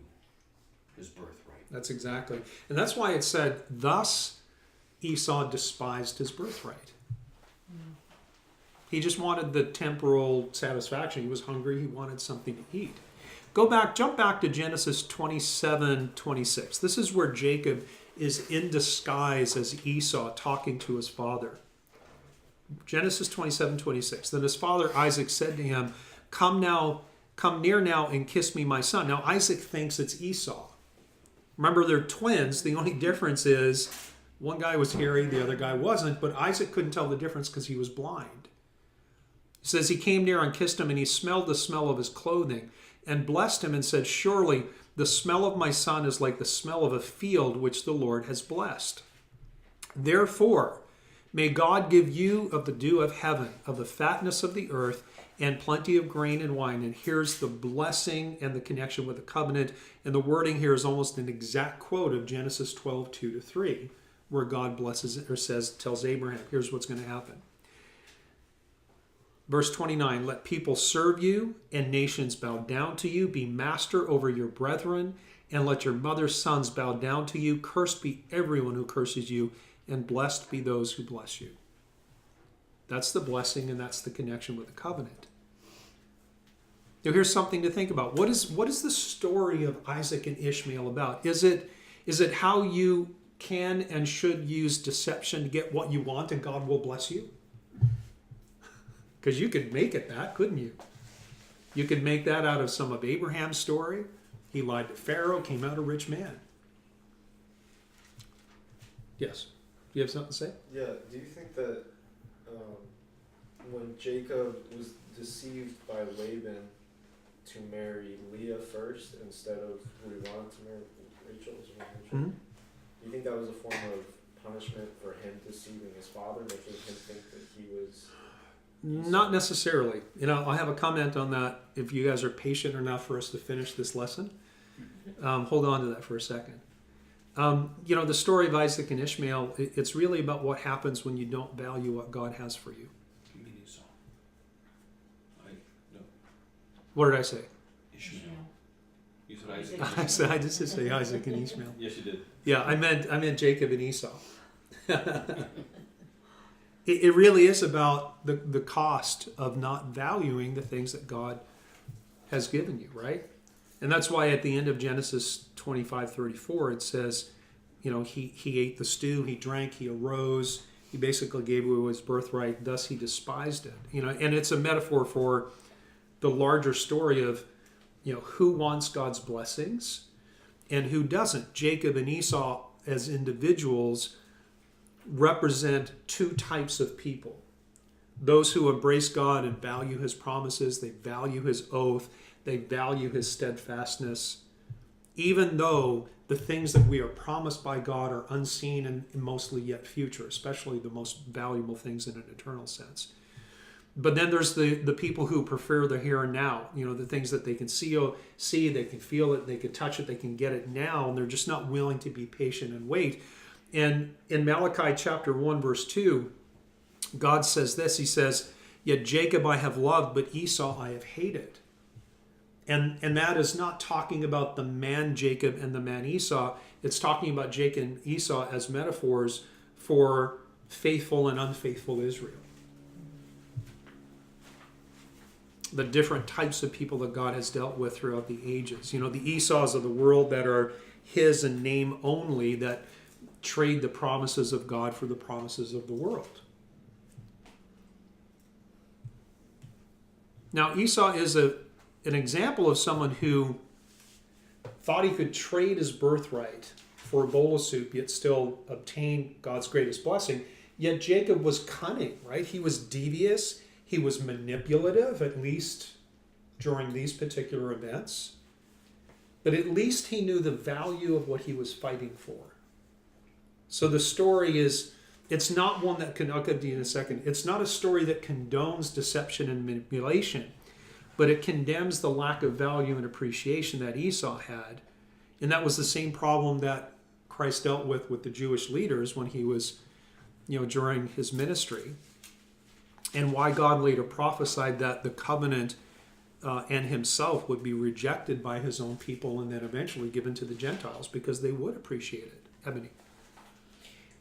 his birthright. That's exactly, and that's why it said, thus Esau despised his birthright. He just wanted the temporal satisfaction. He was hungry. He wanted something to eat. Jump back to Genesis 27:26. This is where Jacob is in disguise as Esau talking to his father. Genesis 27:26. Then his father Isaac said to him, Come near now and kiss me, my son. Now Isaac thinks it's Esau. Remember, they're twins. The only difference is one guy was hairy, the other guy wasn't, but Isaac couldn't tell the difference because he was blind. It says he came near and kissed him, and he smelled the smell of his clothing and blessed him and said, Surely the smell of my son is like the smell of a field which the Lord has blessed. Therefore, may God give you of the dew of heaven, of the fatness of the earth, and plenty of grain and wine. And here's the blessing and the connection with the covenant. And the wording here is almost an exact quote of Genesis 12:2-3, where God blesses or tells Abraham, here's what's going to happen. Verse 29, let people serve you and nations bow down to you. Be master over your brethren, and let your mother's sons bow down to you. Cursed be everyone who curses you, and blessed be those who bless you. That's the blessing, and that's the connection with the covenant. Now here's something to think about. What is the story of Isaac and Ishmael about? Is it how you can and should use deception to get what you want and God will bless you? Because you could make it that, couldn't you? You could make that out of some of Abraham's story. He lied to Pharaoh, came out a rich man. Yes. Do you have something to say? Yeah, do you think that when Jacob was deceived by Laban to marry Leah first instead of who he wanted to marry, Rachel. Is her name Rachel? Mhm. Do you think that was a form of punishment for him deceiving his father, making him think that he was? Not necessarily. I'll have a comment on that if you guys are patient enough for us to finish this lesson. Hold on to that for a second. The story of Isaac and Ishmael, it's really about what happens when you don't value what God has for you. You mean Esau? No, What did I say? Ishmael. You said Isaac. I just did say Isaac and Ishmael. Yes, you did. Yeah, I meant Jacob and Esau. It really is about the cost of not valuing the things that God has given you, right? And that's why at the end of Genesis 25:34 it says, he ate the stew, he drank, he arose, he basically gave away his birthright, thus he despised it. And it's a metaphor for the larger story of, who wants God's blessings and who doesn't. Jacob and Esau as individuals represent two types of people. Those who embrace God and value his promises, they value his oath, they value his steadfastness, even though the things that we are promised by God are unseen and mostly yet future, especially the most valuable things in an eternal sense. But then there's the people who prefer the here and now, the things that they can see, they can feel it, they can touch it, they can get it now, and they're just not willing to be patient and wait. And in Malachi chapter 1, verse 2, God says this, he says, "Yet Jacob I have loved, but Esau I have hated." And that is not talking about the man Jacob and the man Esau. It's talking about Jacob and Esau as metaphors for faithful and unfaithful Israel. The different types of people that God has dealt with throughout the ages. The Esau's of the world that are his in name only, that trade the promises of God for the promises of the world. Now, Esau is an example of someone who thought he could trade his birthright for a bowl of soup, yet still obtain God's greatest blessing. Yet Jacob was cunning, right? He was devious. He was manipulative, at least during these particular events. But at least he knew the value of what he was fighting for. So the story is, it's not one that I'll get to you in a second. It's not a story that condones deception and manipulation, but it condemns the lack of value and appreciation that Esau had. And that was the same problem that Christ dealt with the Jewish leaders when he was, during his ministry. And why God later prophesied that the covenant and himself would be rejected by his own people and then eventually given to the Gentiles because they would appreciate it. Ebony.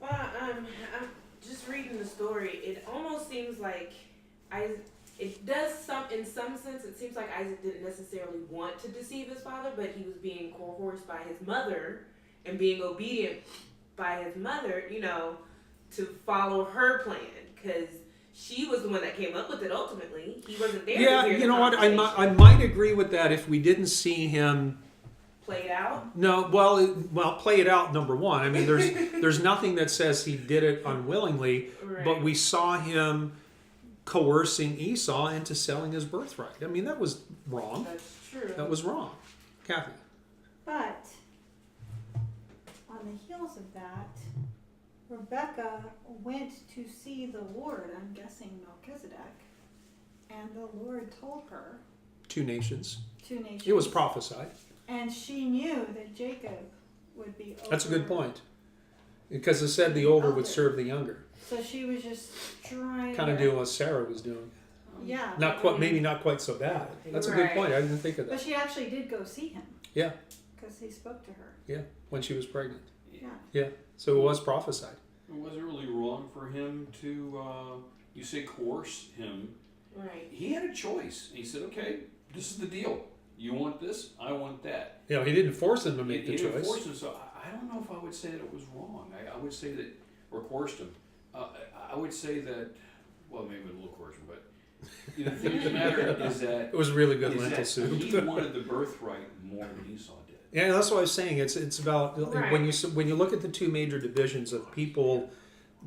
Well, I'm just reading the story. It almost seems like in some sense, it seems like Isaac didn't necessarily want to deceive his father, but he was being coerced by his mother and being obedient by his mother, to follow her plan, because she was the one that came up with it ultimately. He wasn't there. Yeah, to hear you the know what? conversation. I might agree with that if we didn't see him Played out. No, well, play it out. Number one, I mean, there's nothing that says he did it unwillingly, Right. but we saw him coercing Esau into selling his birthright. I mean, that was wrong. That's true. That was wrong, Kathy. But on the heels of that, Rebecca went to see the Lord, I'm guessing Melchizedek, and the Lord told her, 2 nations. 2 nations. It was prophesied. And she knew that Jacob would be over. That's a good point. Because it said the older would serve the younger. So she was just trying Kind of doing what Sarah was doing. Yeah. Not quite, maybe not quite so bad. That's a good Right. point. I didn't think of But that. she actually did go see him. Yeah, Because he spoke to her. yeah, when she was pregnant. Yeah. Yeah, so it was prophesied. Was it really wrong for him to, you say coerce him? Right. He had a choice. He said, okay, this is the deal. You want this, I want that. You know, he didn't force him to make He the didn't choice. force him, so I don't know if I would say that it was wrong. I would say that, or coerced him. I would say that, well, maybe a little coercion, but the thing of the matter is that It was really good is lentil that soup. he wanted the birthright more than Esau did. Yeah, that's what I was saying. It's about Right. when you look at the 2 major divisions of people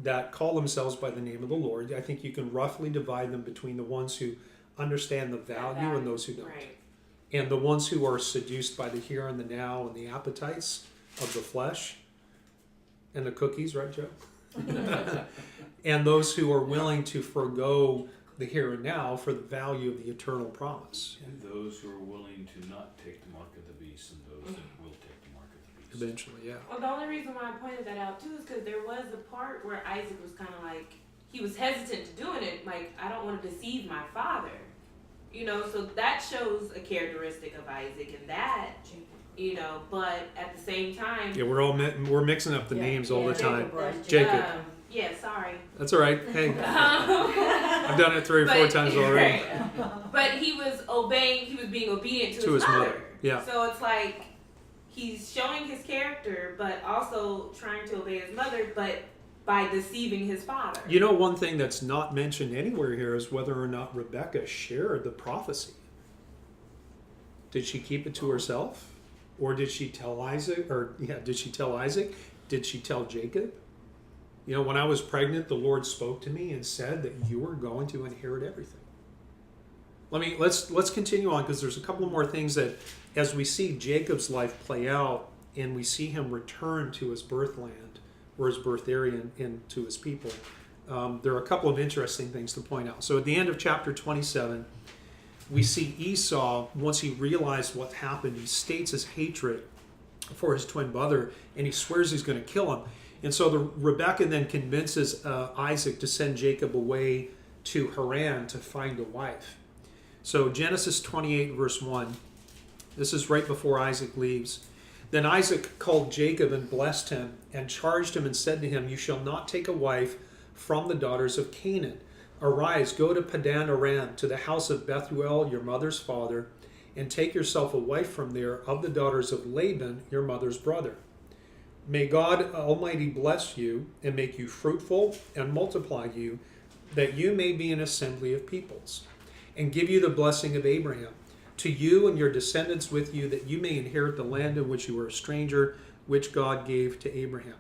that call themselves by the name of the Lord. I think you can roughly divide them between the ones who understand the value and those who don't. Right. And the ones who are seduced by the here and the now and the appetites of the flesh and the cookies, right, Joe? And those who are willing to forego the here and now for the value of the eternal promise. And those who are willing to not take the mark of the beast, and those that will take the mark of the beast. Eventually, yeah. Well, the only reason why I pointed that out too is because there was a part where Isaac was kind of like, he was hesitant to doing it, like, I don't want to deceive my father. You know, so that shows a characteristic of Isaac, and that, you know, but at the same time, Yeah, we're mixing up the names all the time. Right. Jacob. yeah, sorry. That's all right. Hey, I've done it 3 or 4 times already. Right. But he was being obedient To his mother. mother, yeah. So it's like he's showing his character, but also trying to obey his mother, but by deceiving his father. You know, one thing that's not mentioned anywhere here is whether or not Rebecca shared the prophecy. Did she keep it to herself? Or did she tell Isaac? Did she tell Isaac? Did she tell Jacob? You know, when I was pregnant, the Lord spoke to me and said that you were going to inherit everything. Let's continue on, because there's a couple more things that, as we see Jacob's life play out and we see him return to his birthland or his birth area and to his people, there are a couple of interesting things to point out. So at the end of chapter 27, we see Esau, once he realized what happened, he states his hatred for his twin brother, and he swears he's going to kill him. And so Rebekah then convinces Isaac to send Jacob away to Haran to find a wife. So Genesis 28 verse 1, this is right before Isaac leaves. Then Isaac called Jacob and blessed him and charged him and said to him, you shall not take a wife from the daughters of Canaan. Arise, go to Padan Aram, to the house of Bethuel, your mother's father, and take yourself a wife from there of the daughters of Laban, your mother's brother. May God Almighty bless you and make you fruitful and multiply you, that you may be an assembly of peoples, and give you the blessing of Abraham, to you and your descendants with you, that you may inherit the land in which you were a stranger, which God gave to Abraham.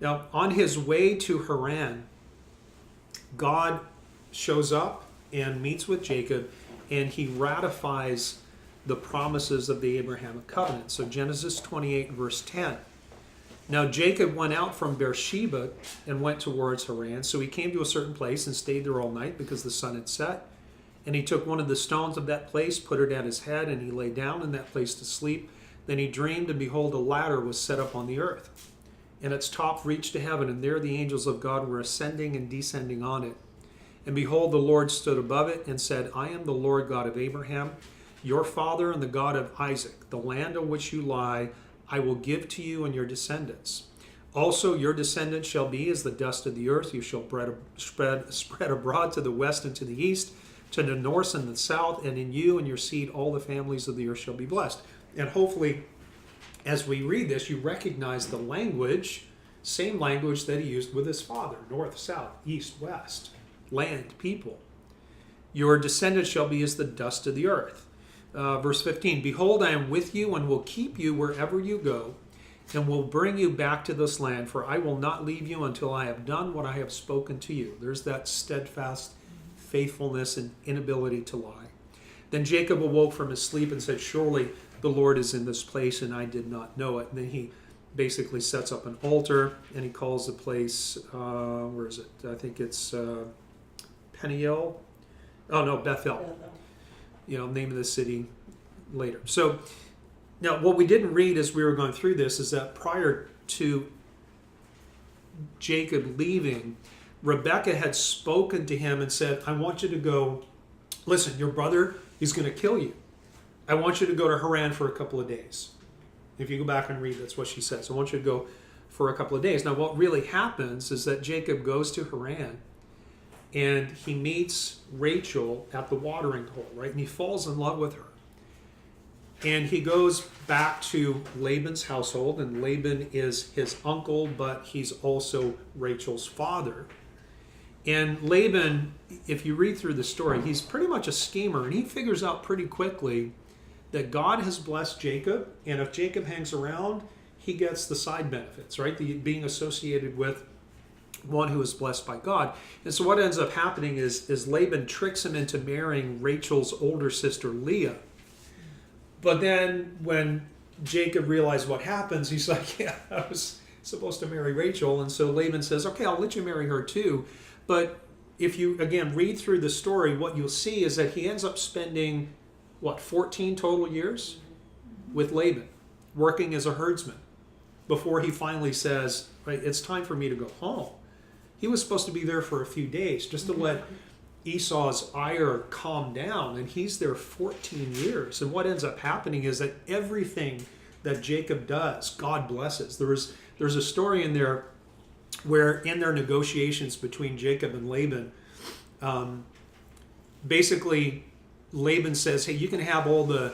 Now, on his way to Haran, God shows up and meets with Jacob, and he ratifies the promises of the Abrahamic covenant. So Genesis 28 verse 10. Now Jacob went out from Beersheba and went towards Haran. So he came to a certain place and stayed there all night because the sun had set. And he took one of the stones of that place, put it at his head, and he lay down in that place to sleep. Then he dreamed, and behold, a ladder was set up on the earth, and its top reached to heaven, and there the angels of God were ascending and descending on it. And behold, the Lord stood above it and said, I am the Lord God of Abraham, your father, and the God of Isaac. The land on which you lie I will give to you and your descendants. Also your descendants shall be as the dust of the earth. You shall spread abroad to the west and to the east, to the north and the south, and in you and your seed all the families of the earth shall be blessed. And hopefully, as we read this, you recognize the language, same language that he used with his father, north, south, east, west, land, people. Your descendants shall be as the dust of the earth. Verse 15, behold, I am with you and will keep you wherever you go, and will bring you back to this land, for I will not leave you until I have done what I have spoken to you. There's that steadfast faithfulness and inability to lie. Then Jacob awoke from his sleep and said, surely the Lord is in this place, and I did not know it. And then he basically sets up an altar, and he calls the place, where is it? I think it's Peniel. Oh no, Bethel. Name of the city later. So now what we didn't read as we were going through this is that prior to Jacob leaving, Rebekah had spoken to him and said, I want you to go, listen, your brother is going to kill you. I want you to go to Haran for a couple of days. If you go back and read, that's what she says. I want you to go for a couple of days. Now what really happens is that Jacob goes to Haran, and he meets Rachel at the watering hole, right? And he falls in love with her. And he goes back to Laban's household, and Laban is his uncle, but he's also Rachel's father. And Laban, if you read through the story, he's pretty much a schemer, and he figures out pretty quickly that God has blessed Jacob, and if Jacob hangs around, he gets the side benefits, right? Being associated with one who is blessed by God. And so what ends up happening is Laban tricks him into marrying Rachel's older sister Leah. But then when Jacob realized what happens, he's like, yeah, I was supposed to marry Rachel. And so Laban says, okay, I'll let you marry her too. But if you, again, read through the story, what you'll see is that he ends up spending, 14 total years with Laban, working as a herdsman, before he finally says, right, it's time for me to go home. He was supposed to be there for a few days just to let Esau's ire calm down, and he's there 14 years. And what ends up happening is that everything that Jacob does, God blesses. There's a story in there where in their negotiations between Jacob and Laban, basically Laban says, hey, you can have all the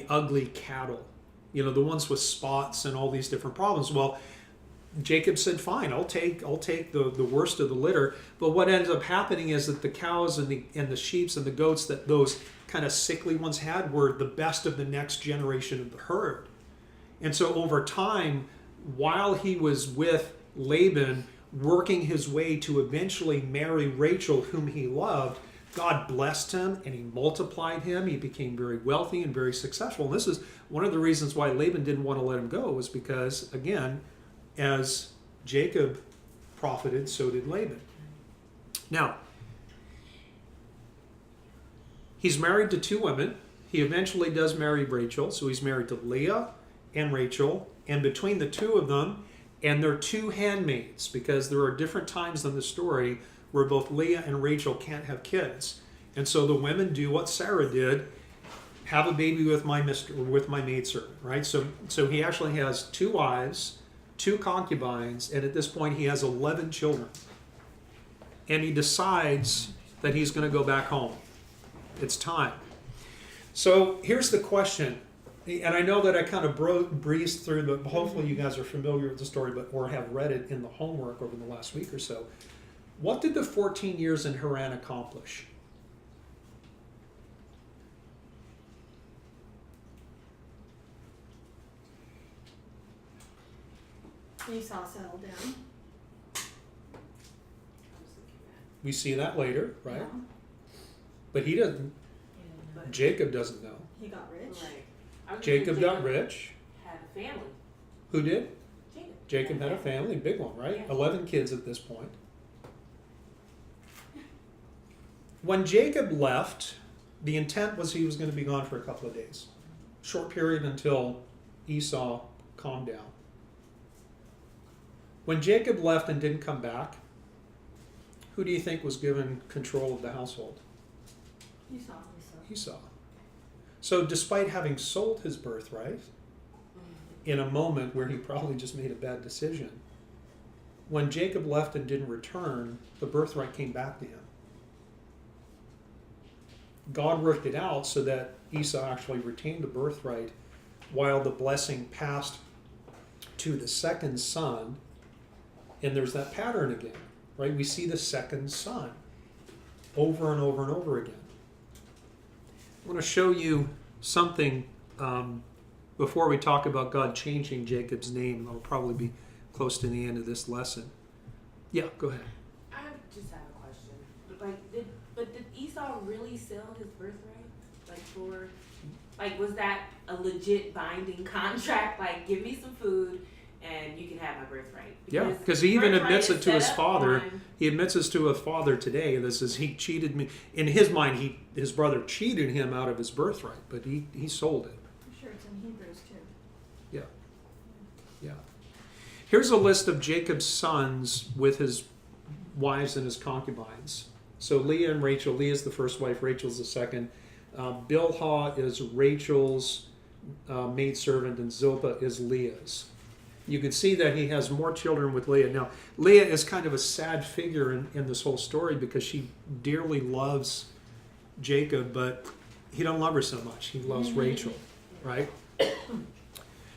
ugly cattle, the ones with spots and all these different problems. Well, Jacob said, fine, I'll take the worst of the litter. But what ends up happening is that the cows and the sheep and the goats that those kind of sickly ones had were the best of the next generation of the herd. And so over time, while he was with Laban, working his way to eventually marry Rachel, whom he loved, God blessed him and he multiplied him. He became very wealthy and very successful. And this is one of the reasons why Laban didn't want to let him go, was because, again, as Jacob profited, so did Laban. Now, he's married to 2 women. He eventually does marry Rachel. So he's married to Leah and Rachel. And between the 2 of them and their 2 handmaids, because there are different times in the story where both Leah and Rachel can't have kids. And so the women do what Sarah did, have a baby with my maidservant, right? So he actually has 2 wives, 2 concubines, and at this point he has 11 children. And he decides that he's going to go back home. It's time. So here's the question, and I know that I kind of breezed through, but hopefully you guys are familiar with the story, or have read it in the homework over the last week or so. What did the 14 years in Haran accomplish? Esau settled down. We see that later, right? Yeah. But he doesn't. But Jacob doesn't know. He got rich. right. I was Jacob thinking got rich. Had a family. Who did? Jacob. Jacob had a family, big one, right? Yeah. 11 kids at this point. When Jacob left, the intent was he was going to be gone for a couple of days. Short period until Esau calmed down. When Jacob left and didn't come back, who do you think was given control of the household? Esau. Esau. So despite having sold his birthright in a moment where he probably just made a bad decision, when Jacob left and didn't return, the birthright came back to him. God worked it out so that Esau actually retained the birthright, while the blessing passed to the second son. And there's that pattern again, right? We see the second son over and over and over again. I want to show you something before we talk about God changing Jacob's name. That'll probably be close to the end of this lesson. Yeah, go ahead. I just have a question. Did Esau really sell his birthright? Was that a legit binding contract? Like, give me some food and you can have my birthright. Yeah, because he even admits it to his set up father. on- He admits this to his father today. This is, he cheated me. In his mind, his brother cheated him out of his birthright, but he sold it. I'm sure it's in Hebrews too. Yeah. Here's a list of Jacob's sons with his wives and his concubines. So Leah and Rachel. Leah's the first wife, Rachel's the second. Bilhah is Rachel's maidservant, and Zilpah is Leah's. You can see that he has more children with Leah. Now, Leah is kind of a sad figure in this whole story because she dearly loves Jacob, but he don't love her so much. He loves Rachel, right?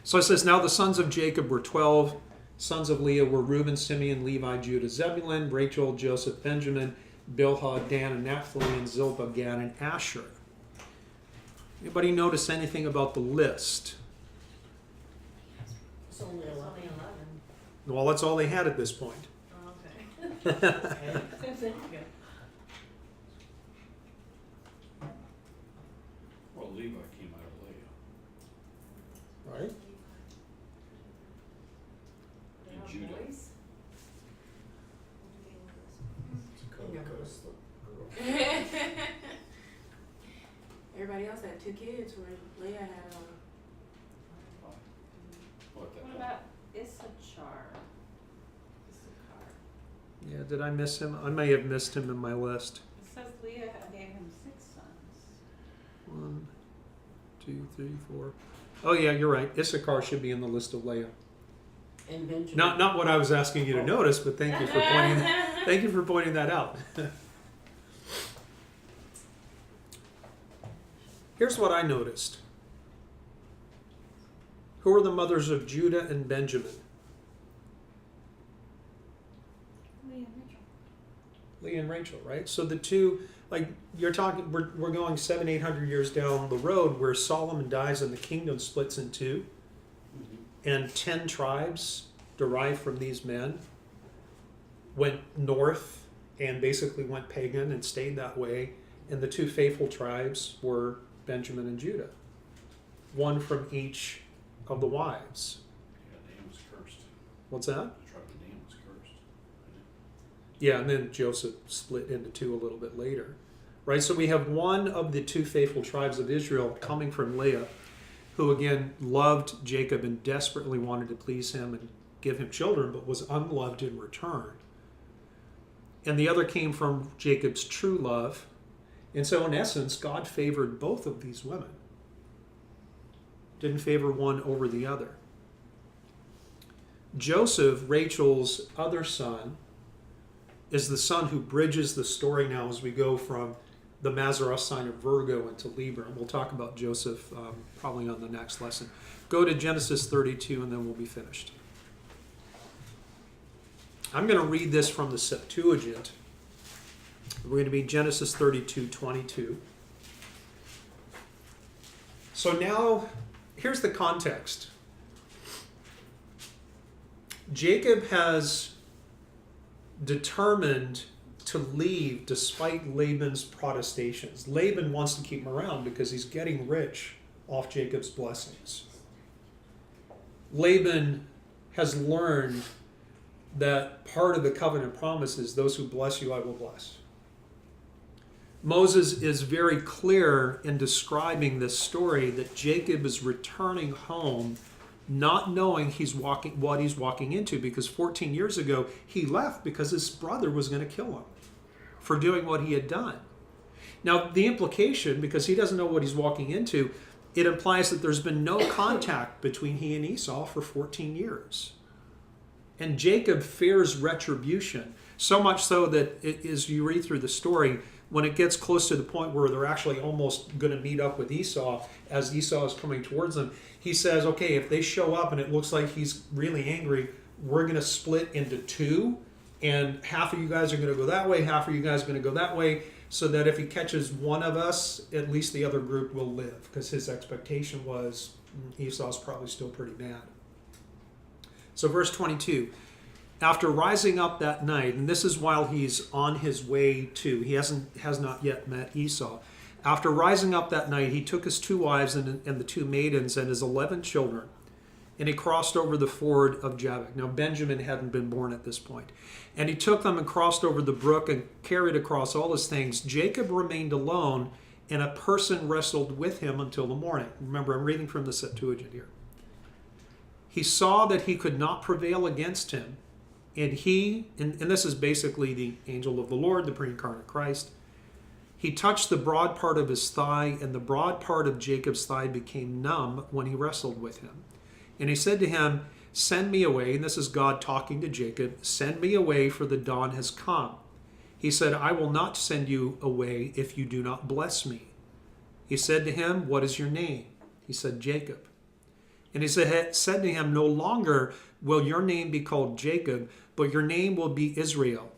So it says, now the sons of Jacob were 12. Sons of Leah were Reuben, Simeon, Levi, Judah, Zebulun, Rachel, Joseph, Benjamin, Bilhah, Dan, and Naphtali, and Zilpah, Gad, and Asher. Anybody notice anything about the list? It's only 11. Well, that's all they had at this point. Oh, okay. Well, Levi came out of Leah. Right? And Judah. Everybody else had 2 kids where Leah had What, that What one? about Issachar? Yeah, did I miss him? I may have missed him in my list. It says Leah gave him 6 sons. 1, 2, 3, 4. Oh yeah, you're right. Issachar should be in the list of Leah. And Benjamin. Not what I was asking you to notice, but thank you for pointing that out. Here's what I noticed. Who are the mothers of Judah and Benjamin? Leah and Rachel, right? So the two, like you're talking, we're going 700-800 years down the road where Solomon dies and the kingdom splits in two, and 10 tribes derived from these men went north and basically went pagan and stayed that way, and the 2 faithful tribes were Benjamin and Judah, one from each of the wives. Yeah, Dan was cursed. What's that? The tribe of Dan was cursed. Yeah, and then Joseph split into 2 a little bit later. Right, so we have one of the 2 faithful tribes of Israel coming from Leah, who again loved Jacob and desperately wanted to please him and give him children, but was unloved in return. And the other came from Jacob's true love. And so in essence, God favored both of these women. Didn't favor one over the other. Joseph, Rachel's other son, is the son who bridges the story now as we go from the Mazzaroth Sign of Virgo into Libra. And we'll talk about Joseph probably on the next lesson. Go to Genesis 32 and then we'll be finished. I'm going to read this from the Septuagint. We're going to be Genesis 32:22. So now, here's the context. Jacob has determined to leave despite Laban's protestations. Laban wants to keep him around because he's getting rich off Jacob's blessings. Laban has learned that part of the covenant promise is those who bless you, I will bless. Moses is very clear in describing this story that Jacob is returning home not knowing what he's walking into, because 14 years ago he left because his brother was going to kill him for doing what he had done. Now the implication, because he doesn't know what he's walking into, it implies that there's been no contact between he and Esau for 14 years. And Jacob fears retribution, so much so that as you read through the story, when it gets close to the point where they're actually almost going to meet up with Esau, as Esau is coming towards them, he says, okay, if they show up and it looks like he's really angry, we're going to split into 2, and half of you guys are going to go that way, half of you guys are going to go that way, so that if he catches one of us, at least the other group will live, because his expectation was Esau's probably still pretty mad. So verse 22, after rising up that night, and this is while he's on his way to, he has not yet met Esau. After rising up that night, he took his 2 wives and the 2 maidens and his 11 children, and he crossed over the ford of Jabbok. Now Benjamin hadn't been born at this point. And he took them and crossed over the brook and carried across all his things. Jacob remained alone, and a person wrestled with him until the morning. Remember, I'm reading from the Septuagint here. He saw that he could not prevail against him, and this is basically the angel of the Lord, the pre-incarnate Christ. He touched the broad part of his thigh, and the broad part of Jacob's thigh became numb when he wrestled with him. And he said to him, send me away, and this is God talking to Jacob, send me away, for the dawn has come. He said, I will not send you away if you do not bless me. He said to him, what is your name? He said, Jacob. And he said to him, no longer will your name be called Jacob, but your name will be Israel,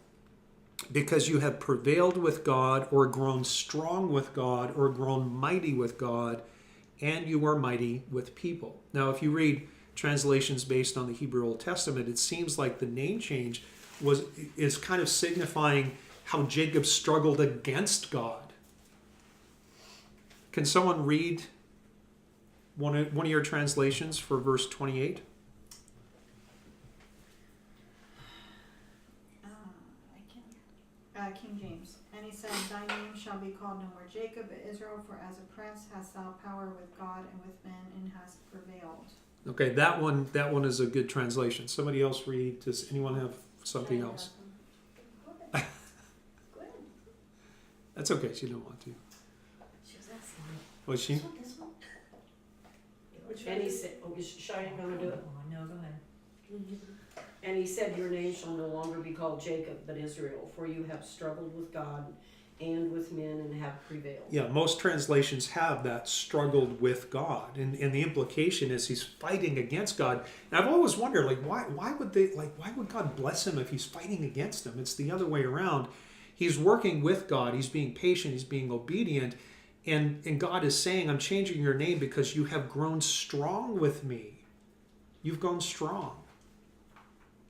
because you have prevailed with God, or grown strong with God, or grown mighty with God, and you are mighty with people. Now, if you read translations based on the Hebrew Old Testament, it seems like the name change is kind of signifying how Jacob struggled against God. Can someone read one of your translations for verse 28? King James. And he said, Thy name shall be called no more Jacob, but Israel, for as a prince hast thou power with God and with men, and hast prevailed. Okay, that one is a good translation. Somebody else read. Does anyone have something else? Go ahead. Go ahead. That's okay. She don't want to. She was asking me. Was she? This one, this one? Which And he said, oh, is Cheyenne gonna do it? Oh, no, go ahead. And he said, Your name shall no longer be called Jacob, but Israel, for you have struggled with God and with men and have prevailed. Yeah, most translations have that struggled with God, and the implication is he's fighting against God. And I've always wondered, like, why would God bless him if he's fighting against him? It's the other way around. He's working with God. He's being patient. He's being obedient, and God is saying, I'm changing your name because you have grown strong with me. You've grown strong.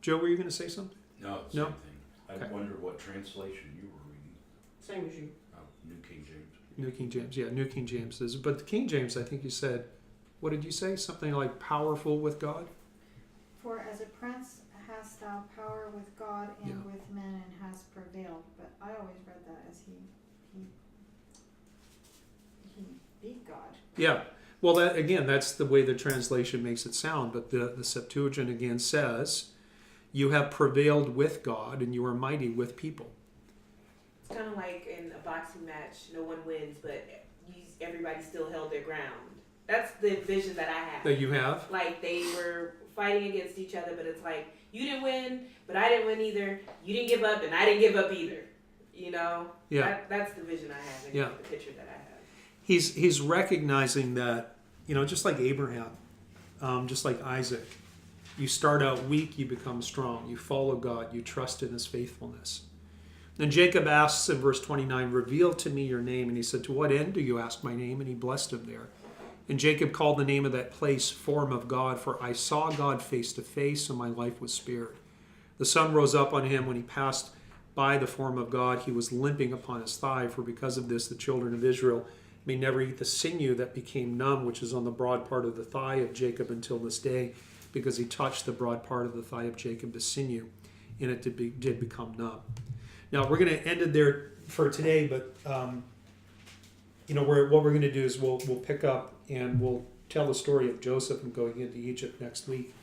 Joe, were you going to say something? No, No? same thing. I Okay. wondered what translation you were reading. Same as you. Oh, New King James. New King James, yeah, New King James is. But the King James, I think you said, what did you say? Something like powerful with God? For as a prince hast thou power with God and Yeah. with men, and hast prevailed. But I always read that as he beat God. Yeah. Well, that's the way the translation makes it sound. But the Septuagint again says, you have prevailed with God and you are mighty with people. It's kind of like in a boxing match, no one wins, but everybody still held their ground. That's the vision that I have. That you have? Like they were fighting against each other, but it's like, you didn't win, but I didn't win either. You didn't give up, and I didn't give up either. You know? Yeah. That's the vision I have, and Yeah. the picture that I have. He's recognizing that, just like Abraham, just like Isaac, you start out weak, you become strong. You follow God, you trust in his faithfulness. Then Jacob asks in verse 29, reveal to me your name. And he said, to what end do you ask my name? And he blessed him there. And Jacob called the name of that place Form of God, for I saw God face to face, and my life was spared. The sun rose up on him when he passed by the form of God. He was limping upon his thigh, for because of this the children of Israel may never eat the sinew that became numb, which is on the broad part of the thigh of Jacob until this day, because he touched the broad part of the thigh of Jacob, the sinew, and it did become numb. Now, we're going to end it there for today, but what we're going to do is we'll pick up and we'll tell the story of Joseph and going into Egypt next week.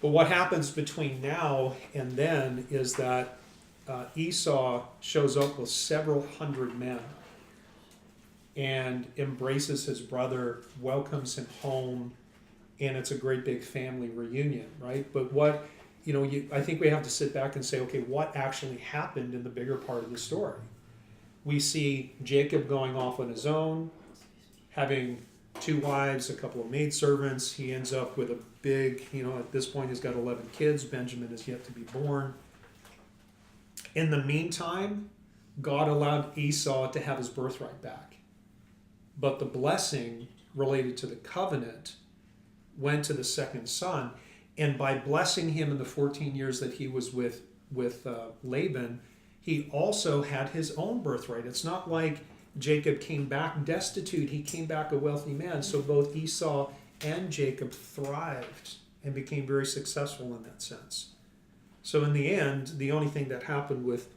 But what happens between now and then is that Esau shows up with several hundred men and embraces his brother, welcomes him home, and it's a great big family reunion, right? But what, I think we have to sit back and say, okay, what actually happened in the bigger part of the story? We see Jacob going off on his own, having 2 wives, a couple of maidservants. He ends up with a big, at this point he's got 11 kids. Benjamin is yet to be born. In the meantime, God allowed Esau to have his birthright back. But the blessing related to the covenant went to the second son. And by blessing him in the 14 years that he was with Laban, he also had his own birthright. It's not like Jacob came back destitute. He came back a wealthy man. So both Esau and Jacob thrived and became very successful in that sense. So in the end, the only thing that happened with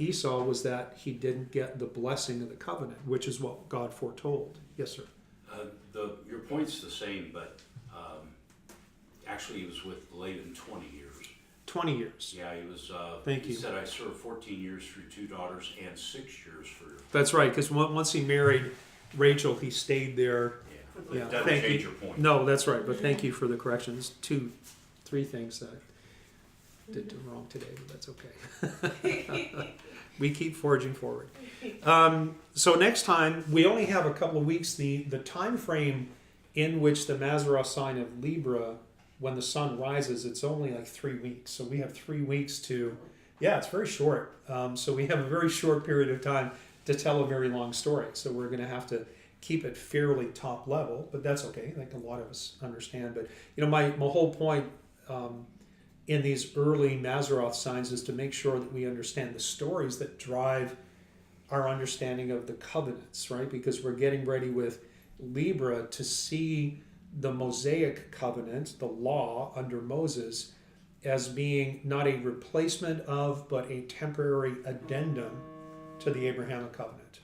Esau was that he didn't get the blessing of the covenant, which is what God foretold. Yes, sir. Your point's the same, but actually he was with Laban 20 years. 20 years. Yeah, he was. Thank he you. said I served 14 years for 2 daughters and 6 years for. That's right, because once he married Rachel, he stayed there. Yeah, Yeah, that doesn't thank change you. your point. No, that's right, but thank you for the corrections. 3 things that I did wrong today, but that's okay. We keep forging forward. So next time, we only have a couple of weeks. The time frame in which the Mazzaroth sign of Libra, when the sun rises, it's only like 3 weeks. So we have 3 weeks to, it's very short. So we have a very short period of time to tell a very long story. So we're going to have to keep it fairly top level, but that's okay. I think a lot of us understand. But my whole point in these early Mazzaroth signs is to make sure that we understand the stories that drive our understanding of the covenants, right? Because we're getting ready with Libra to see the Mosaic covenant, the law under Moses, as being not a replacement of, but a temporary addendum to the Abrahamic covenant.